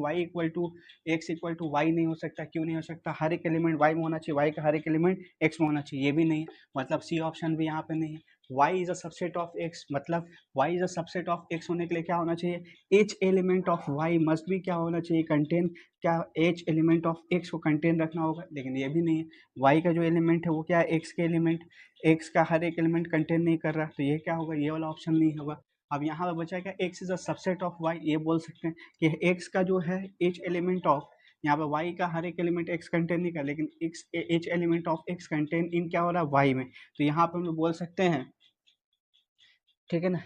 इक्वल टू वाई नहीं हो सकता, क्यों नहीं हो सकता, हर एक एलिमेंट वाई में होना चाहिए, वाई का हर एक एलिमेंट एक्स में होना चाहिए, ये भी नहीं है, मतलब सी ऑप्शन भी यहाँ पे नहीं है। Y is a subset of X, मतलब Y is a subset of X होने के लिए क्या होना चाहिए, each element of Y must भी क्या होना चाहिए, कंटेन क्या एच एलिमेंट ऑफ एक्स को कंटेन रखना होगा, लेकिन ये भी नहीं है। वाई का जो एलिमेंट है वो क्या है एक्स के एलिमेंट, एक्स का हर एक एलिमेंट कंटेन नहीं कर रहा, तो ये क्या होगा, ये वाला ऑप्शन नहीं होगा। अब यहाँ पे बचा क्या, X is a subset of Y, ये बोल सकते हैं कि एक्स का जो है एच एलिमेंट ऑफ, यहाँ पे y का हर एक एलिमेंट x कंटेन नहीं कर, लेकिन x each element of x contain in क्या हो रहा है y में, तो यहाँ पे हम लोग बोल सकते हैं ठीक है ना,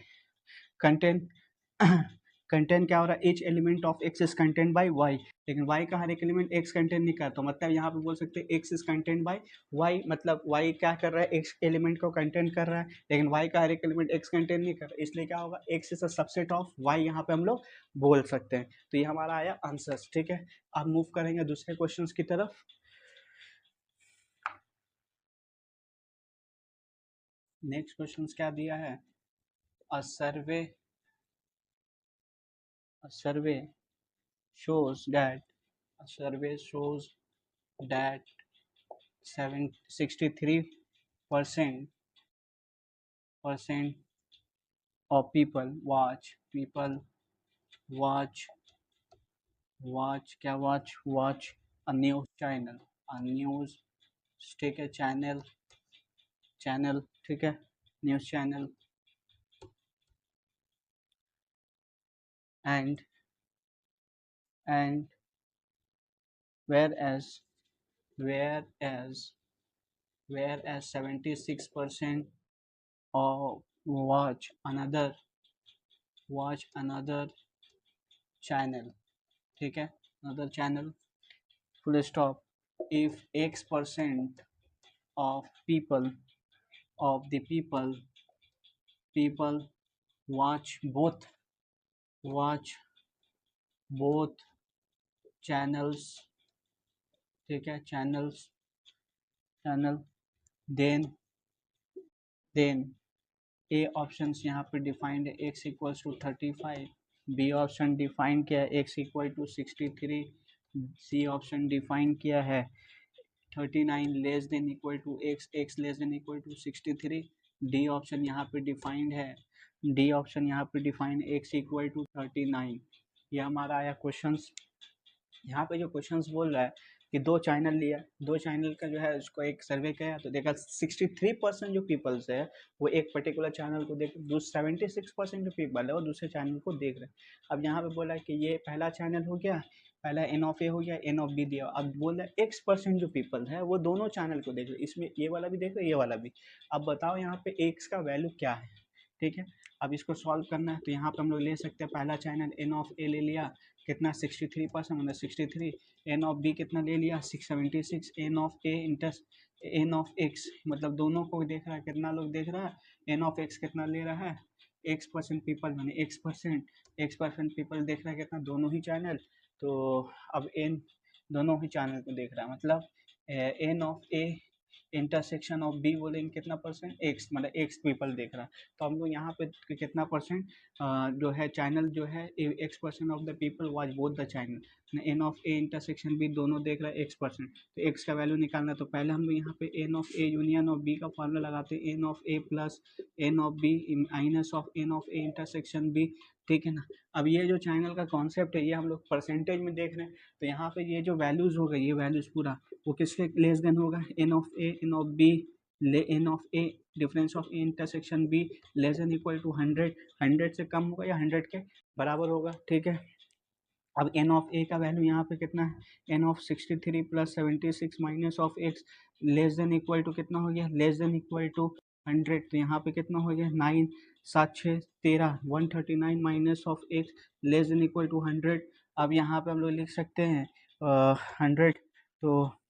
कंटेन कंटेन क्या हो रहा है each element of x is contain by y, लेकिन y का हर एक एलिमेंट x कंटेन नहीं करता, मतलब यहाँ पे बोल सकते हैं x is contain by y, मतलब y क्या कर रहा है x एलिमेंट को कंटेन कर रहा है, लेकिन y का हर एक एलिमेंट x कंटेन नहीं कर रहा, इसलिए क्या होगा x is a subset of y, यहाँ पे हम लोग बोल सकते हैं। तो ये हमारा आया आंसर, ठीक है। अब मूव करेंगे दूसरे क्वेश्चन की तरफ। नेक्स्ट क्वेश्चन क्या दिया है, अ सर्वे shows that a survey shows that 63% of people watch watch a news channel, a news ठीक है चैनल ठीक है news channel and and whereas whereas whereas 76% of watch another channel, ठीक है, another channel, full stop. If X% of people watch both channels, ठीक है, चैनल, देन ए ऑप्शन यहाँ पे डिफाइंड है X equals to 35, B option define किया है X equal to 63, C option define किया है 39 less than equal to X less than equal to 63, D option यहाँ पे डिफाइंड है एक्स इक्वल टू 39। ये हमारा आया क्वेश्चंस। यहाँ पे जो क्वेश्चंस बोल रहा है कि दो चैनल लिया, दो चैनल का जो है उसको एक सर्वे किया तो देखा 63% जो पीपल्स है वो एक पर्टिकुलर चैनल को देख, 76% जो पीपल है वो दूसरे चैनल को देख रहे हैं। अब यहाँ पे बोला है कि ये पहला चैनल हो गया, पहला एन ऑफ ए हो गया, एन ऑफ बी दिया। अब बोल रहा है X% जो पीपल है वो दोनों चैनल को देख रहे, इसमें ये वाला भी देख रहे, ये वाला भी। अब बताओ यहाँ पे एक्स का वैल्यू क्या है, ठीक है। अब इसको सॉल्व करना है तो यहाँ पे हम लोग ले सकते हैं पहला चैनल एन ऑफ ए ले लिया, कितना 63% मतलब 63, एन ऑफ बी कितना ले लिया 676, एन ऑफ ए इंटस एन ऑफ एक्स मतलब दोनों को देख रहा है, कितना लोग देख रहा है, एन ऑफ एक्स कितना ले रहा है, X% पीपल माने X% पीपल देख रहा है कितना, दोनों ही चैनल। तो अब एन दोनों ही चैनल को देख रहा है मतलब N of A intersection of B बोलेंगे कितना परसेंट, एक्स मतलब एक्स पीपल देख रहा है। तो हम लोग यहाँ पे कितना परसेंट जो है चैनल जो है X% of the people watch both the channel, N of A intersection B दोनों देख रहा है X%। तो एक्स का वैल्यू निकालना तो पहले हम लोग यहाँ पे N of A union of B का फॉर्मूला लगाते हैं, N of A plus N of B minus of N of A intersection B, ठीक है ना। अब ये जो चैनल का कॉन्सेप्ट है ये हम लोग परसेंटेज में देख रहे हैं, तो यहाँ पे ये जो वैल्यूज हो गई ये वैल्यूज पूरा वो किसके लेस देन होगा, N of A N of B ले N of A difference of A intersection B less than equal to 100, 100 से कम होगा या 100 के बराबर होगा, ठीक है। अब एन ऑफ ए का वैल्यू यहाँ पे कितना है, N of 63 plus 76 minus of X less than equal to कितना हो गया, लेस देन इक्वल टू 100, तो यहाँ पे कितना हो गया 9 7 6 13 139 minus of X less than equal to 100। अब यहाँ पे हम लोग लिख सकते हैं 100, तो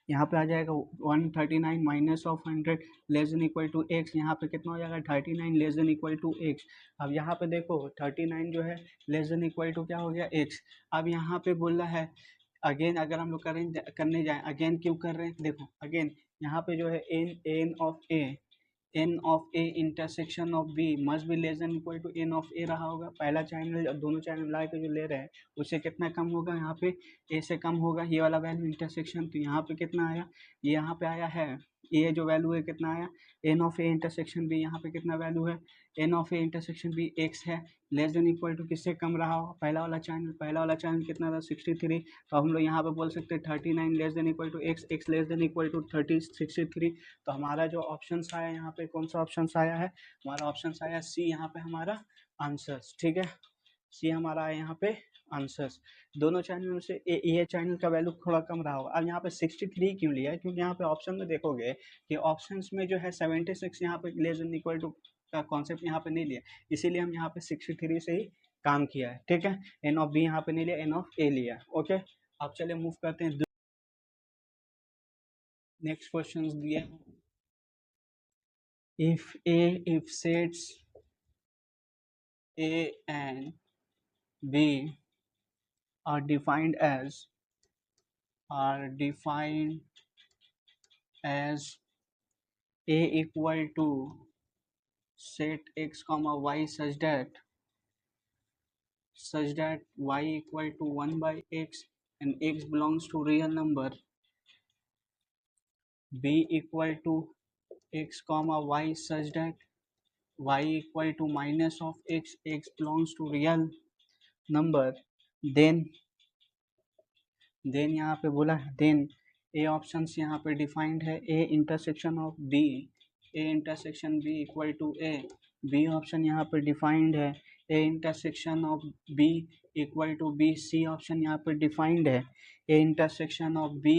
यहाँ पे आ जाएगा 139 minus of 100 less than equal to X, यहाँ पे कितना हो जाएगा 39 less than equal to X. अब यहाँ पे देखो 39 जो है लेस देन इक्वल टू क्या हो गया एक्स। अब यहाँ पे बोल रहा है अगेन, अगर हम लोग करने जाए अगेन क्यों कर रहे हैं, देखो अगेन यहाँ पे जो है N of A intersection of B must be less than equal to N of A रहा होगा, पहला चैनल अब दोनों चैनल मिला के जो ले रहे हैं उससे कितना कम होगा, यहाँ पे ए से कम होगा ये वाला वैल्यू इंटरसेक्शन, तो यहाँ पे कितना आया, ये यहाँ पे आया है ये जो वैल्यू है कितना आया, N of A intersection B यहाँ पे कितना वैल्यू है, N of A intersection B X है, लेस देन इक्वल टू किससे कम रहा होगा, पहला वाला चैनल कितना था 63, तो हम लोग यहाँ पे बोल सकते हैं 39 less than equal to X, X less than equal to 63। तो हमारा जो ऑप्शन आया यहाँ पे कौन सा ऑप्शन आया है, हमारा ऑप्शन आया सी, यहाँ पे हमारा आंसर्स, ठीक है, सी हमारा आया यहाँ पे आंसर्स। दोनों चैनल में से ये चैनल का वैल्यू थोड़ा कम रहा होगा। अब यहाँ पे 63 क्यों लिया है, क्योंकि यहाँ पे ऑप्शन में देखोगे कि ऑप्शंस में जो है 76 यहाँ पे लेस देन इक्वल टू का कॉन्सेप्ट यहाँ पे नहीं लिया, इसीलिए हम यहाँ पे 63 से ही काम किया है, ठीक है। एन ऑफ बी यहाँ पे नहीं लिया, एन ऑफ ए लिया, ओके। अब चलिए मूव करते हैं नेक्स्ट क्वेश्चन दिया, if sets A and B are defined as A equal to set x comma y such that y equal to 1 by x and x belongs to real number, B equal to x comma y such that y equal to minus of x, x belongs to real number, then यहाँ पे बोला है देन ए ऑप्शन यहाँ पे डिफाइंड है A intersection of B, A intersection B equal to A, B option यहाँ पे डिफाइंड है A intersection of B equal to B, C option यहाँ पे डिफाइंड है, A intersection of B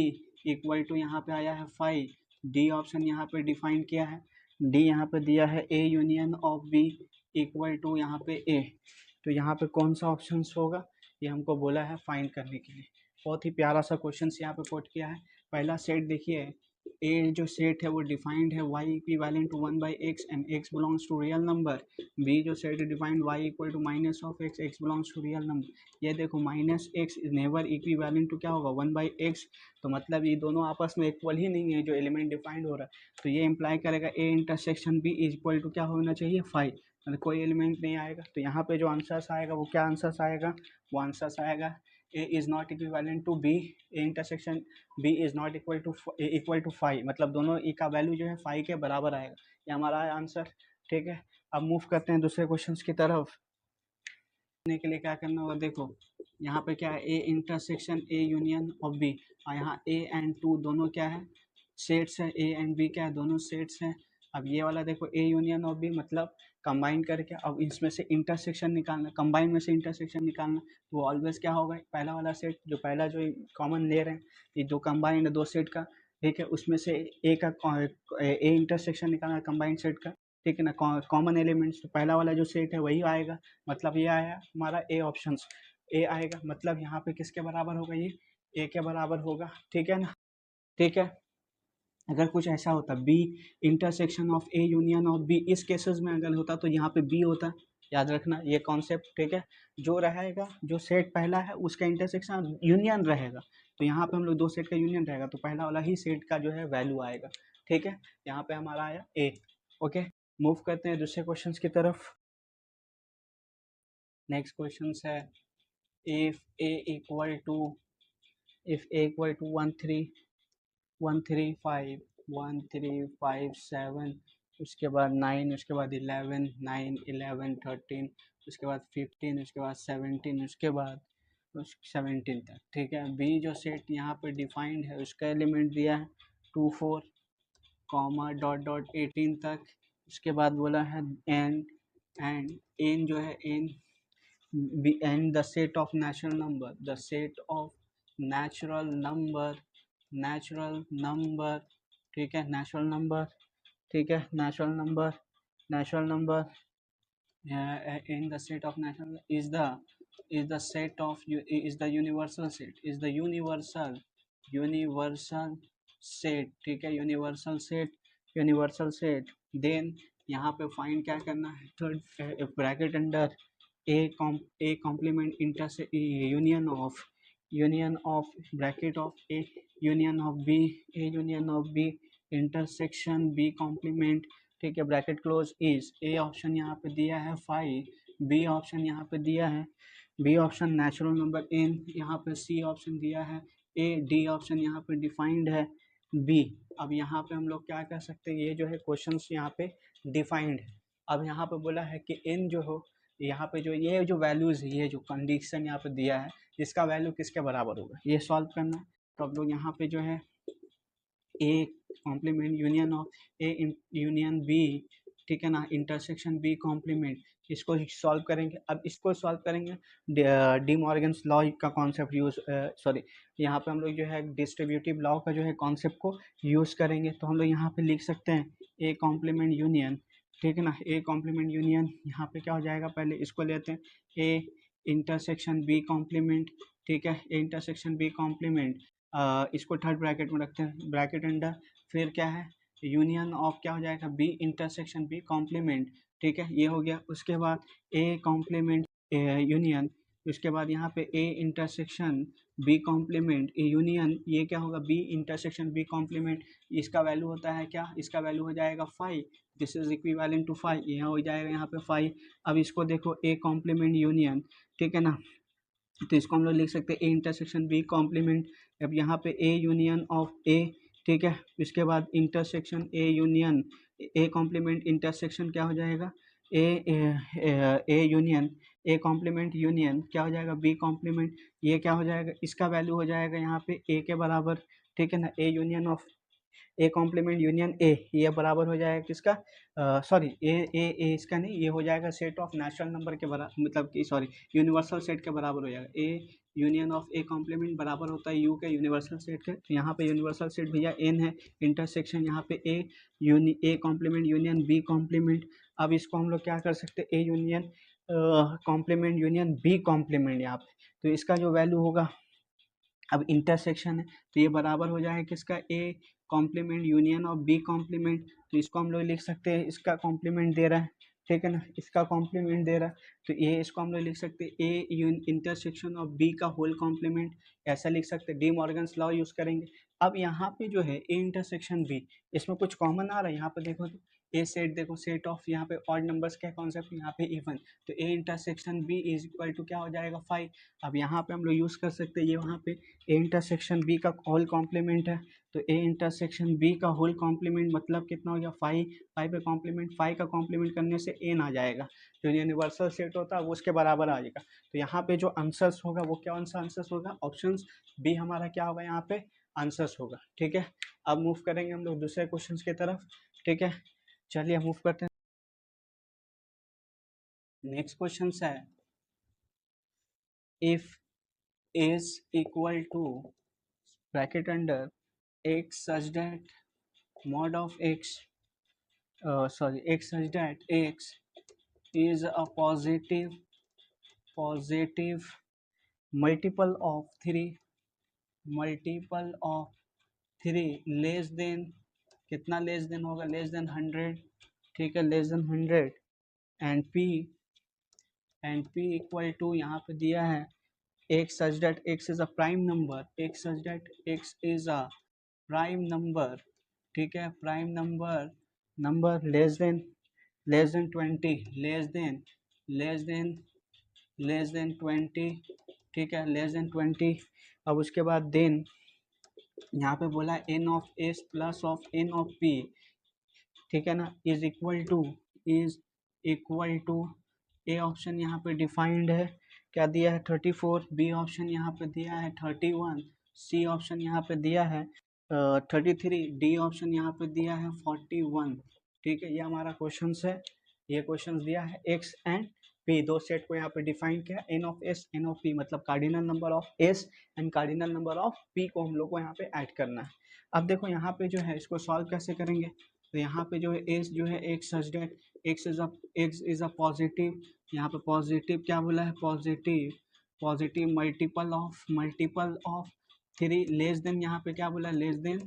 equal to यहाँ पे आया है 5, डी ऑप्शन यहाँ पे डिफाइन किया है, डी यहाँ पे दिया है A union of B equal to यहाँ पे ए, तो यहाँ पे कौन सा ऑप्शन होगा, ये हमको बोला है फाइंड करने के लिए। बहुत ही प्यारा सा क्वेश्चन यहाँ पे कोट किया है। पहला सेट देखिए, ए जो सेट है वो डिफाइंड है y equivalent to 1/x and x belongs to real number, B जो सेट है defined y equal to minus of x, x belongs to real number. ये देखो minus x is never equivalent to क्या होगा 1/x, तो मतलब ये दोनों आपस में इक्वल ही नहीं है जो एलिमेंट डिफाइंड हो रहा है, तो ये इम्प्लाई करेगा A intersection B is equal to क्या होना चाहिए 5, मतलब कोई एलिमेंट नहीं आएगा। तो यहाँ पे जो आंसर्स आएगा वो क्या आंसर्स आएगा, वो आंसर्स आएगा A is not equivalent to B, A intersection B is not equal to 5, मतलब दोनों ई का वैल्यू जो है 5 के बराबर आएगा, ये हमारा आंसर। ठीक है, अब मूव करते हैं दूसरे क्वेश्चन की तरफ। करने के लिए क्या करना होगा, देखो यहाँ पे क्या है, A intersection A union of B, और यहाँ ए एंड टू दोनों क्या है सेट्स है, ए एंड बी क्या है दोनों सेट्स हैं। अब ये वाला देखो ए यूनियन ऑफ बी मतलब कंबाइन करके अब इसमें से इंटरसेक्शन निकालना, कंबाइन में से इंटरसेक्शन निकालना, तो ऑलवेज क्या होगा पहला वाला सेट जो पहला जो कॉमन ले रहे हैं, ये दो कंबाइंड दो सेट का, ठीक है, उसमें से ए का ए इंटरसेक्शन निकालना कंबाइंड सेट का, ठीक है ना, कॉमन एलिमेंट्स, तो पहला वाला जो सेट है वही आएगा, मतलब ये आया हमारा ए ऑप्शन, ए आएगा, मतलब यहाँ पे किसके बराबर होगा, ये ए के बराबर होगा। ठीक है ना, ठीक है। अगर कुछ ऐसा होता B intersection of A union of B, इस केसेस में अगर होता तो यहाँ पे बी होता, याद रखना ये कॉन्सेप्ट। ठीक है, जो रहेगा जो सेट पहला है उसका इंटरसेक्शन यूनियन रहेगा, तो यहाँ पे हम लोग दो सेट का यूनियन रहेगा, तो पहला वाला ही सेट का जो है वैल्यू आएगा। ठीक है, यहाँ पे हमारा आया ए। ओके, मूव करते हैं दूसरे क्वेश्चन की तरफ। नेक्स्ट क्वेश्चन है इफ ए इक्वल टू 135 उसके बाद 9, उसके बाद 11 9 11 13, उसके बाद 15, उसके बाद 17, उसके बाद 17 तक। ठीक है, बी जो सेट यहाँ पे डिफाइंड है उसका एलिमेंट दिया है 2 4 कॉमा डॉट डॉट 18 तक, उसके बाद बोला है एन जो है N the set of natural number, the set of natural number, ठीक है, नेचुरल नंबर, ठीक है, natural number in the set of natural is the set of is the universal set, is the universal set, ठीक है, यूनिवर्सल सेट। देन यहाँ पे फाइंड क्या करना है, third bracket under A complement inter union of bracket of A union of B intersection B complement, ठीक है, bracket close is, A option यहाँ पे दिया है 5, बी ऑप्शन यहाँ पे दिया है B option natural number N, यहाँ पे सी ऑप्शन दिया है ए, डी ऑप्शन यहाँ पे डिफाइंड है बी। अब यहाँ पे हम लोग क्या कर सकते हैं, ये जो है क्वेश्चन यहाँ पे डिफाइंड है। अब यहाँ पे बोला है कि एन जो हो, यहाँ पे जो ये जो वैल्यूज़ है, ये जो कंडीशन यहाँ पे दिया है, इसका वैल्यू किसके बराबर होगा, ये सॉल्व करना है। तो अब लोग यहाँ पे जो है A complement union of A union B, ठीक है ना, इंटरसेक्शन बी कॉम्प्लीमेंट, इसको सॉल्व करेंगे। अब इसको सॉल्व करेंगे डी मॉर्गन्स लॉ का कॉन्सेप्ट यूज यहाँ पे हम लोग जो है डिस्ट्रीब्यूटिव लॉ का जो है कॉन्सेप्ट को यूज़ करेंगे। तो हम लोग यहाँ पे लिख सकते हैं ए कॉम्प्लीमेंट यूनियन, ठीक है ना, ए कॉम्प्लीमेंट यूनियन, यहाँ पे क्या हो जाएगा, पहले इसको लेते हैं ए इंटरसेक्शन बी कॉम्प्लीमेंट, ठीक है, ए इंटरसेक्शन बी कॉम्प्लीमेंट, इसको थर्ड ब्रैकेट में रखते हैं, ब्रैकेट अंडर फिर क्या है यूनियन ऑफ क्या हो जाएगा बी इंटरसेक्शन बी कॉम्प्लीमेंट, ठीक है, ये हो गया। उसके बाद ए कॉम्प्लीमेंट यूनियन, उसके बाद यहाँ पे A intersection B complement union, ये क्या होगा बी इंटरसेक्शन बी कॉम्प्लीमेंट, इसका वैल्यू होता है क्या, इसका वैल्यू हो जाएगा 5, दिस इज इक्विवेलेंट टू 5, यहाँ हो जाएगा यहाँ पे 5। अब इसको देखो ए कॉम्प्लीमेंट यूनियन, ठीक है ना, तो इसको हम लोग लिख सकते हैं ए इंटरसेक्शन बी कॉम्प्लीमेंट। अब यहाँ पे ए यूनियन ऑफ ए, ठीक है, इसके बाद intersection A union A complement intersection क्या हो जाएगा A union A complement union क्या हो जाएगा बी कॉम्प्लीमेंट, ये क्या हो जाएगा, इसका वैल्यू हो जाएगा यहाँ पे ए के बराबर, ठीक है ना, A union of A complement union A, ये बराबर हो जाएगा किसका, सॉरी ए इसका नहीं, ये हो जाएगा सेट ऑफ नेचुरल नंबर के बराबर, मतलब कि सॉरी यूनिवर्सल सेट के बराबर हो जाएगा। A union of A complement बराबर होता है यू के यूनिवर्सल सेट के। तो यहाँ पे यूनिवर्सल सेट भैया एन है, इंटरसेक्शन यहाँ पे A complement union B complement. अब इसको हम लोग क्या कर सकते हैं, A union complement union B complement यहाँ पे, तो इसका जो वैल्यू होगा, अब इंटरसेक्शन है तो ये बराबर हो जाएगा किसका, A complement union of B complement. तो इसको हम लोग लिख सकते हैं, इसका कॉम्प्लीमेंट दे रहा है, ठीक है ना, इसका कॉम्प्लीमेंट दे रहा है, तो ये इसको हम लोग लिख सकते हैं ए इंटरसेक्शन ऑफ बी का होल कॉम्प्लीमेंट, ऐसा लिख सकते हैं, डी मॉर्गन्स लॉ यूज करेंगे। अब यहाँ पे जो है ए इंटरसेक्शन बी, इसमें कुछ कॉमन आ रहा है, यहाँ पे देखो तो ए सेट, देखो सेट ऑफ यहाँ पे ऑड नंबर्स का कॉन्सेप्ट, यहाँ पे इवन, तो A intersection B is equal to क्या हो जाएगा 5। अब यहाँ पे हम लोग यूज कर सकते हैं, ये वहाँ पे ए इंटरसेक्शन बी का होल कॉम्प्लीमेंट है, तो ए इंटरसेक्शन बी का होल कॉम्प्लीमेंट मतलब कितना हो गया 5, 5 पे कॉम्प्लीमेंट, 5 का कॉम्प्लीमेंट करने से एन आ जाएगा, जो यूनिवर्सल सेट होता है वो उसके बराबर आ जाएगा। तो यहाँ पे जो आंसर्स होगा वो कौन सा आंसर्स होगा, ऑप्शन बी हमारा क्या होगा यहाँ पे आंसर्स होगा, ठीक है। अब मूव करेंगे हम लोग दूसरे क्वेश्चन की तरफ, ठीक है, चलिए मूव करते हैं। नेक्स्ट क्वेश्चन है, if is equal to bracket under x such that mod of x x such that x is a positive multiple of 3 less than, कितना लेस देन होगा, लेस देन 100, ठीक है, less than 100, and p equal to यहाँ पे दिया है x such that x is a prime number, x such that x is a prime number, ठीक है, prime number less than 20, less than 20, ठीक है, लेस देन 20। अब उसके बाद देन यहाँ पे बोला N of S plus of N of P, ठीक है ना, is equal to A option यहाँ पे डिफाइंड है, क्या दिया है 34, बी ऑप्शन यहाँ पे दिया है 31, सी ऑप्शन यहाँ पे दिया है 33, डी ऑप्शन यहाँ पे दिया है 41, ठीक है, ये हमारा क्वेश्चन है, ये क्वेश्चन दिया है एक्स एंड पी, दो सेट को यहाँ पे डिफाइन किया, N of S N of P, मतलब cardinal number of S and cardinal number of P को हम लोग को यहाँ पे ऐड करना है। अब देखो यहाँ पे जो है इसको सॉल्व कैसे करेंगे, तो यहाँ पे जो है एस जो है X such that X is a positive, यहाँ पे पॉजिटिव क्या बोला है, positive multiple of 3 less than, यहाँ पे क्या बोला लेस देन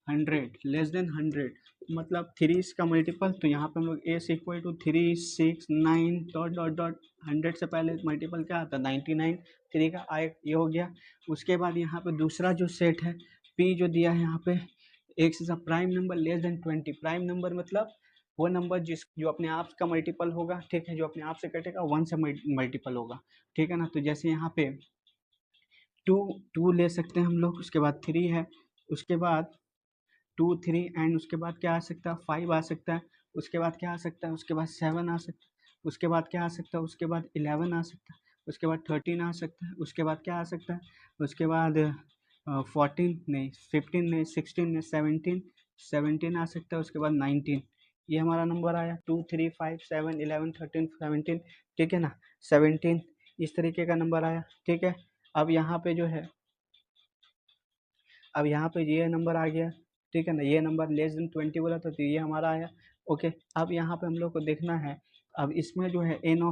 100, मतलब 3 का मल्टीपल, तो यहाँ पे हम लोग S equal to 3 6 9 dot dot dot 100 से पहले मल्टीपल क्या आता है 99, 3 का आए, ये हो गया। उसके बाद यहाँ पे दूसरा जो सेट है पी जो दिया है यहाँ पे x is a prime number less than 20, prime number मतलब वो नंबर जो अपने आप का मल्टीपल होगा, ठीक है, जो अपने आप से कटेगा 1 से मल्टीपल होगा, ठीक है ना। तो जैसे यहाँ पे 2 ले सकते हैं हम लोग, उसके बाद 3 है, उसके बाद 2 3 एंड उसके बाद क्या आ सकता है 5 आ सकता है, उसके बाद क्या आ सकता है, उसके बाद 7 आ सकता है, उसके बाद क्या आ सकता है, उसके बाद 11 आ सकता है, उसके बाद 13 आ सकता है, उसके बाद क्या आ सकता है, उसके बाद 14 नहीं 15 नहीं 16 नहीं 17 आ सकता है, उसके बाद 19, ये हमारा नंबर आया 2 3 5 7 11 13 17, ठीक है ना, 17 इस तरीके का नंबर आया, ठीक है। अब यहाँ पे जो है, अब यहाँ पे ये नंबर आ गया, ठीक है ना, ये नंबर लेस देन 20 बोला था, तो ये हमारा आया, ओके। अब यहाँ पे हम लोग को देखना है, अब इसमें जो है एन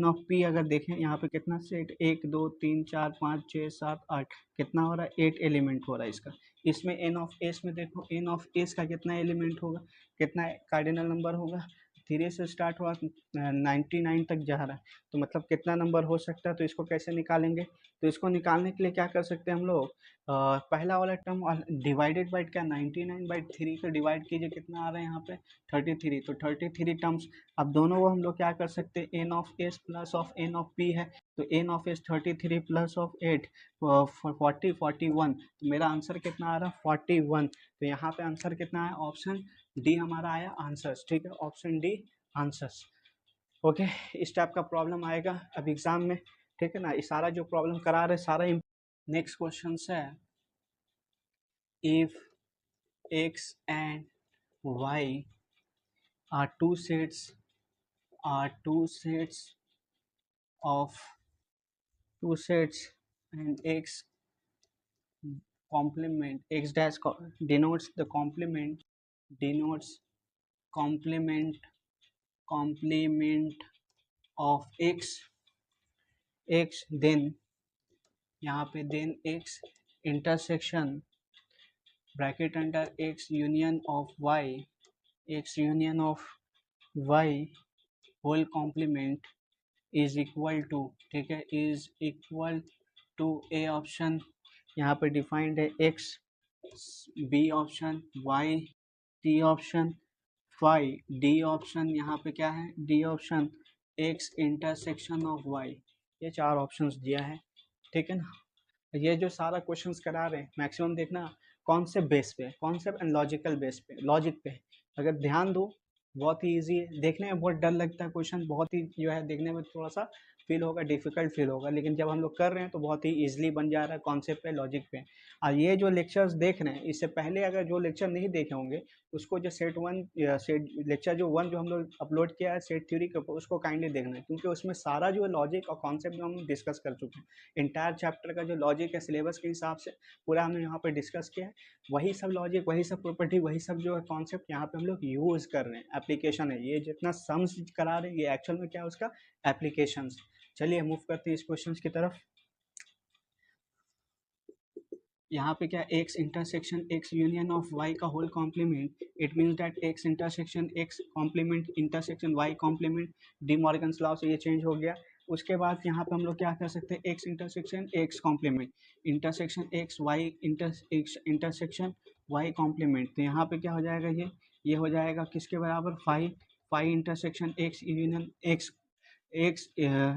ऑफ पी अगर देखें यहाँ पे कितना सेट 1 2 3 4 5 6 7 8, कितना हो रहा है 8 एलिमेंट हो रहा है इसका। इसमें एन ऑफ एस में देखो एन ऑफ एस का कितना एलिमेंट होगा, कितना कार्डिनल नंबर होगा, 3 से स्टार्ट हुआ 99 तक जा रहा है, तो मतलब कितना नंबर हो सकता है, तो इसको कैसे निकालेंगे, तो इसको निकालने के लिए क्या कर सकते हैं हम लोग, पहला वाला टर्म डिवाइडेड बाई क्या 99/3 को डिवाइड कीजिए, कितना आ रहा है यहाँ पे 33, तो 33 टर्म्स, अब दोनों को हम लोग क्या कर सकते हैं, N of S plus of N of P है, तो N of S 33 plus of 8 41, तो मेरा आंसर कितना आ रहा है 41, तो यहाँ पे आंसर कितना है ऑप्शन डी हमारा आया आंसर्स, ठीक है, ऑप्शन डी आंसर्स, ओके। इस टाइप का प्रॉब्लम आएगा अब एग्जाम में, ठीक है ना, ये सारा जो प्रॉब्लम करा रहे सारा। नेक्स्ट क्वेश्चन है, if x and y are of two sets, and x complement x dash denotes the complement, denotes complement complement of x, then यहाँ पे then x intersection bracket under x union of y whole complement is equal to, ठीक है, is equal to A option यहाँ पे डिफाइंड है x, B option y, T option phi, D option यहाँ पे क्या है, D option x intersection of y। ये चार ऑप्शंस दिया है, ठीक है ना। ये जो सारा क्वेश्चंस करा रहे हैं मैक्सिमम देखना कॉन्सेप्ट बेस पे, कॉन्सेप्ट एंड लॉजिकल बेस पे, लॉजिक पे। अगर ध्यान दो बहुत ही इजी है, देखने में बहुत डर लगता है क्वेश्चन, बहुत ही जो है देखने में थोड़ा सा फील होगा, डिफिकल्ट फील होगा, लेकिन जब हम लोग कर रहे हैं तो बहुत ही इजीली बन जा रहा है कॉन्सेप्ट पे, लॉजिक पे। और ये जो लेक्चर्स देख रहे हैं इससे पहले अगर जो लेक्चर नहीं देखे होंगे उसको जो सेट वन सेट लेक्चर जो वन जो हम लोग अपलोड किया है सेट थ्योरी के ऊपर, उसको काइंडली देखना है, क्योंकि उसमें सारा जो लॉजिक और कॉन्सेप्ट जो हम डिस्कस कर चुके हैं, इंटायर चैप्टर का जो लॉजिक है सिलेबस के हिसाब से पूरा हमने यहाँ पर डिस्कस किया है। वही सब लॉजिक, वही सब प्रॉपर्टी, वही सब जो है कॉन्सेप्ट यहाँ पे हम लोग यूज कर रहे हैं, एप्लीकेशन है। ये जितना सम्स करा रहे हैं ये एक्चुअल में क्या है उसका एप्लीकेशन। चलिए मूव करते हैं इस क्वेश्चन की तरफ। यहाँ पे क्या x intersection x union of y का whole complement, it means that x intersection x complement intersection y complement, De Morgan's law से ये चेंज हो गया। उसके बाद यहाँ पे हम लोग क्या कर सकते हैं, x intersection x complement intersection x y intersection y complement. तो यहाँ पे क्या हो जाएगा, ये हो जाएगा किसके बराबर, phi intersection x union x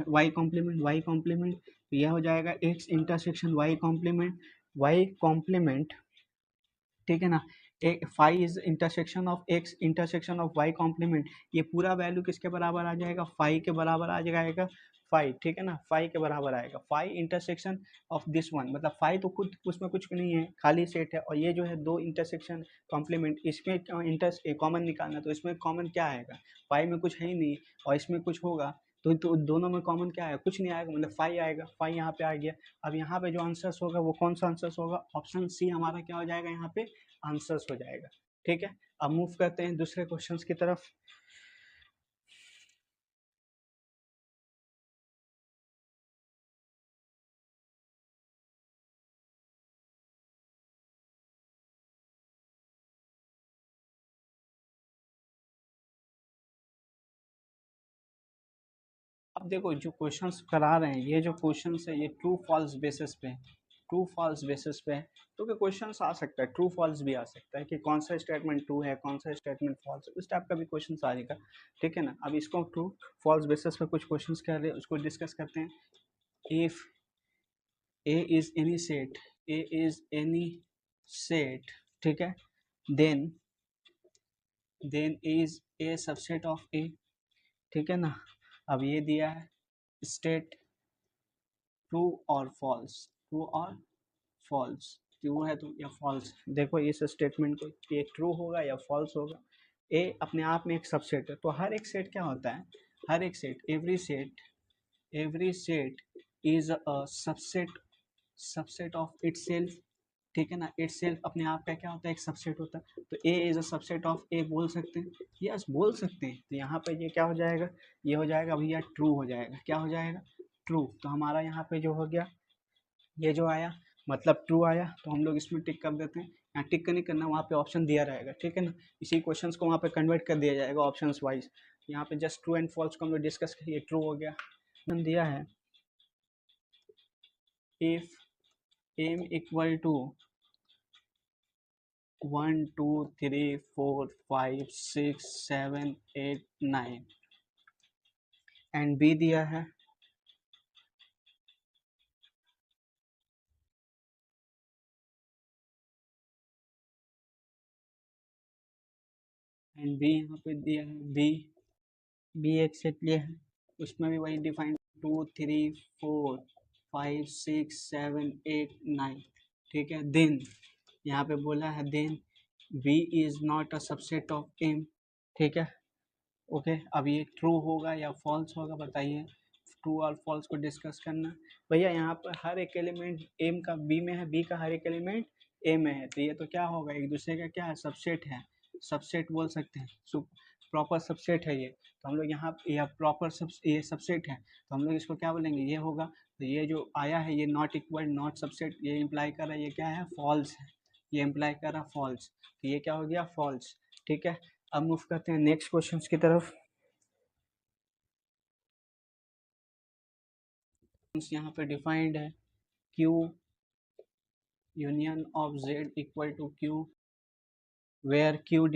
y complement. तो यह हो जाएगा x इंटरसेक्शन y कॉम्प्लीमेंट, ठीक है ना। एक phi is intersection of X intersection of Y complement, ये पूरा वैल्यू किसके बराबर आ जाएगा, फाई के बराबर आ जाएगा, फाई, ठीक है ना, फाई के बराबर आएगा, phi intersection of this one, मतलब फाई तो खुद उसमें कुछ नहीं है, खाली सेट है, और ये जो है दो इंटरसेक्शन कॉम्प्लीमेंट, इसमें इंटर कॉमन निकालना, तो इसमें कॉमन क्या आएगा, फाई में कुछ है ही नहीं और इसमें कुछ होगा, तो दोनों में कॉमन क्या आएगा, कुछ नहीं आएगा, मतलब फाई आएगा, फाई यहाँ पे आ गया। अब यहाँ पे जो आंसर्स होगा वो कौन सा आंसर्स होगा, ऑप्शन सी हमारा क्या हो जाएगा यहाँ पे आंसर्स हो जाएगा, ठीक है। अब मूव करते हैं दूसरे क्वेश्चंस की तरफ। अब देखो जो क्वेश्चंस करा रहे हैं, ये जो क्वेश्चंस है ये ट्रू फॉल्स बेसिस पे, ट्रू फॉल्स बेसिस पे है, क्योंकि क्वेश्चंस आ सकता है, ट्रू फॉल्स भी आ सकता है कि कौन सा स्टेटमेंट ट्रू है, कौन सा स्टेटमेंट फॉल्स है, उस टाइप का भी क्वेश्चन आ जाएगा, ठीक है ना। अब इसको ट्रू फॉल्स बेसिस पे कुछ क्वेश्चंस कर रहे हैं, उसको डिस्कस करते हैं। If A is any set, A is any set, ठीक है, then is A subset of A, ठीक है ना। अब ये दिया है स्टेट ट्रू और फॉल्स, ट्रू और फॉल्स, ट्रू है तो या फॉल्स, देखो इस स्टेटमेंट को ये ट्रू होगा या फॉल्स होगा। ए अपने आप में एक सबसेट है, तो हर एक सेट क्या होता है, हर एक set, every set is a subset of itself, ठीक है ना। इटसेल्फ अपने आप का क्या होता है, एक सबसेट होता है, तो ए इज अ सबसेट ऑफ ए बोल सकते हैं, यस बोल सकते हैं। तो यहाँ पे ये क्या हो जाएगा, ये हो जाएगा भैया ट्रू हो जाएगा, क्या हो जाएगा, ट्रू। तो हमारा यहाँ पे जो हो गया, ये जो आया मतलब ट्रू आया, तो हम लोग इसमें टिक कर देते हैं, यहाँ टिक नहीं करना, वहाँ पे ऑप्शन दिया रहेगा, ठीक है ना। इसी क्वेश्चंस को वहाँ पे कन्वर्ट कर दिया जाएगा ऑप्शंस वाइज। यहाँ पे जस्ट ट्रू एंड फॉल्स को हम लोग डिस्कस करिए, ट्रू हो गया। दिया है if M equal to 1 2 3 4 5 6 7 8 9 and B दिया है एंड बी यहाँ पे दिया है बी एक सेट लिया है, उसमें भी वही डिफाइन 2 3 4 5 6 7 8 9, ठीक है। देन यहाँ पे बोला है then V is not a subset of M, ठीक है। ओके, अब ये ट्रू होगा या फॉल्स होगा बताइए, ट्रू और फॉल्स को डिस्कस करना। भैया यहाँ पर हर एक एलिमेंट एम का बी में है, बी का हर एक एलिमेंट ए में है, तो ये तो क्या होगा, एक दूसरे का क्या है, सबसेट है, सबसेट बोल सकते हैं, प्रॉपर सबसेट है ये। तो हम लोग यहाँ यह प्रॉपर ये सबसेट है, तो हम लोग इसको क्या बोलेंगे, ये होगा। तो ये जो आया है ये नॉट इक्वल नॉट सबसेट, ये इम्प्लाई कर रहा है ये क्या है, फॉल्स है, ये इम्प्लाई कर रहा है फॉल्स, तो ये क्या हो गया, फॉल्स, ठीक है। अब मूव करते हैं नेक्स्ट क्वेश्चन की तरफ। यहाँ पे डिफाइंड है, Q union of Z equal to Q, where Q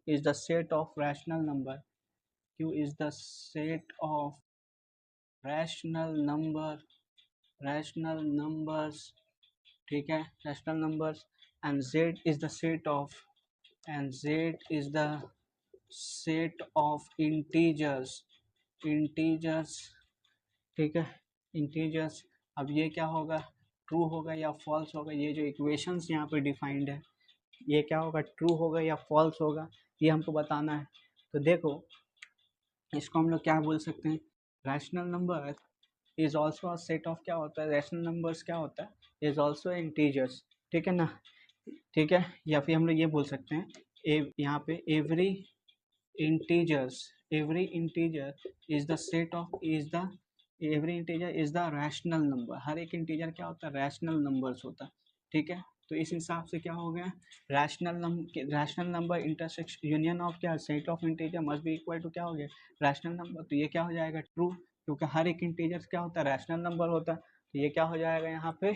is the set of rational number, Q is the set of rational numbers, ठीक है, rational numbers, and Z is the set of integers, ठीक है, इंटीजर्स। अब ये क्या होगा, ट्रू होगा या फॉल्स होगा, ये जो इक्वेशंस यहाँ पे डिफाइंड है ये क्या होगा, ट्रू होगा या फॉल्स होगा, ये हमको बताना है। तो देखो इसको हम लोग क्या बोल सकते हैं, rational number is also a set of, क्या होता है, रैशनल नंबर्स क्या होता है, इज ऑल्सो इंटीजर्स, ठीक है ना, ठीक है। या फिर हम लोग ये बोल सकते हैं यहाँ पे integers every integer is the set of is the every integer is the rational number, हर एक इंटीजर क्या होता है, रैशनल नंबर्स होता है, ठीक है। तो इस हिसाब से क्या हो गया, rational number intersection union of क्या, set of integer must be equal to क्या हो गया, रैशनल नंबर, तो ये क्या हो जाएगा, ट्रू, क्योंकि हर एक इंटीजर क्या होता है, रैशनल नंबर होता है, तो ये क्या हो जाएगा यहाँ पे,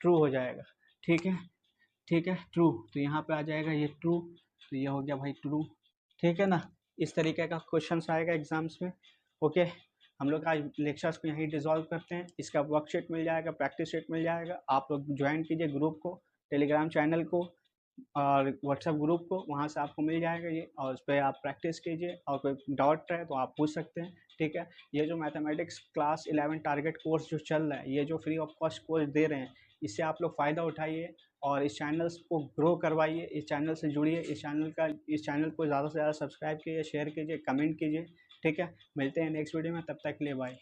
ट्रू हो जाएगा, ठीक है, ठीक है, ट्रू, तो यहाँ पे आ जाएगा ये ट्रू, तो ये हो गया भाई ट्रू, ठीक है ना। इस तरीके का क्वेश्चन आएगा एग्जाम्स में। ओके, हम लोग आज लेक्चर्स को यहीं डिजॉल्व करते हैं, इसका वर्कशीट मिल जाएगा, प्रैक्टिस शीट मिल जाएगा, आप लोग ज्वाइन कीजिए ग्रुप को, टेलीग्राम चैनल को और व्हाट्सएप ग्रुप को, वहाँ से आपको मिल जाएगा ये, और उस पर आप प्रैक्टिस कीजिए, और कोई डाउट है तो आप पूछ सकते हैं, ठीक है। ये जो मैथमेटिक्स क्लास 11 टारगेट कोर्स जो चल रहा है, ये जो फ्री ऑफ कॉस्ट कोर्स दे रहे हैं, इससे आप लोग फ़ायदा उठाइए और इस चैनल को ग्रो करवाइए, इस चैनल से जुड़िए, इस चैनल को ज़्यादा से ज़्यादा सब्सक्राइब कीजिए, शेयर कीजिए, कमेंट कीजिए, ठीक है। मिलते हैं नेक्स्ट वीडियो में, तब तक के लिए बाय।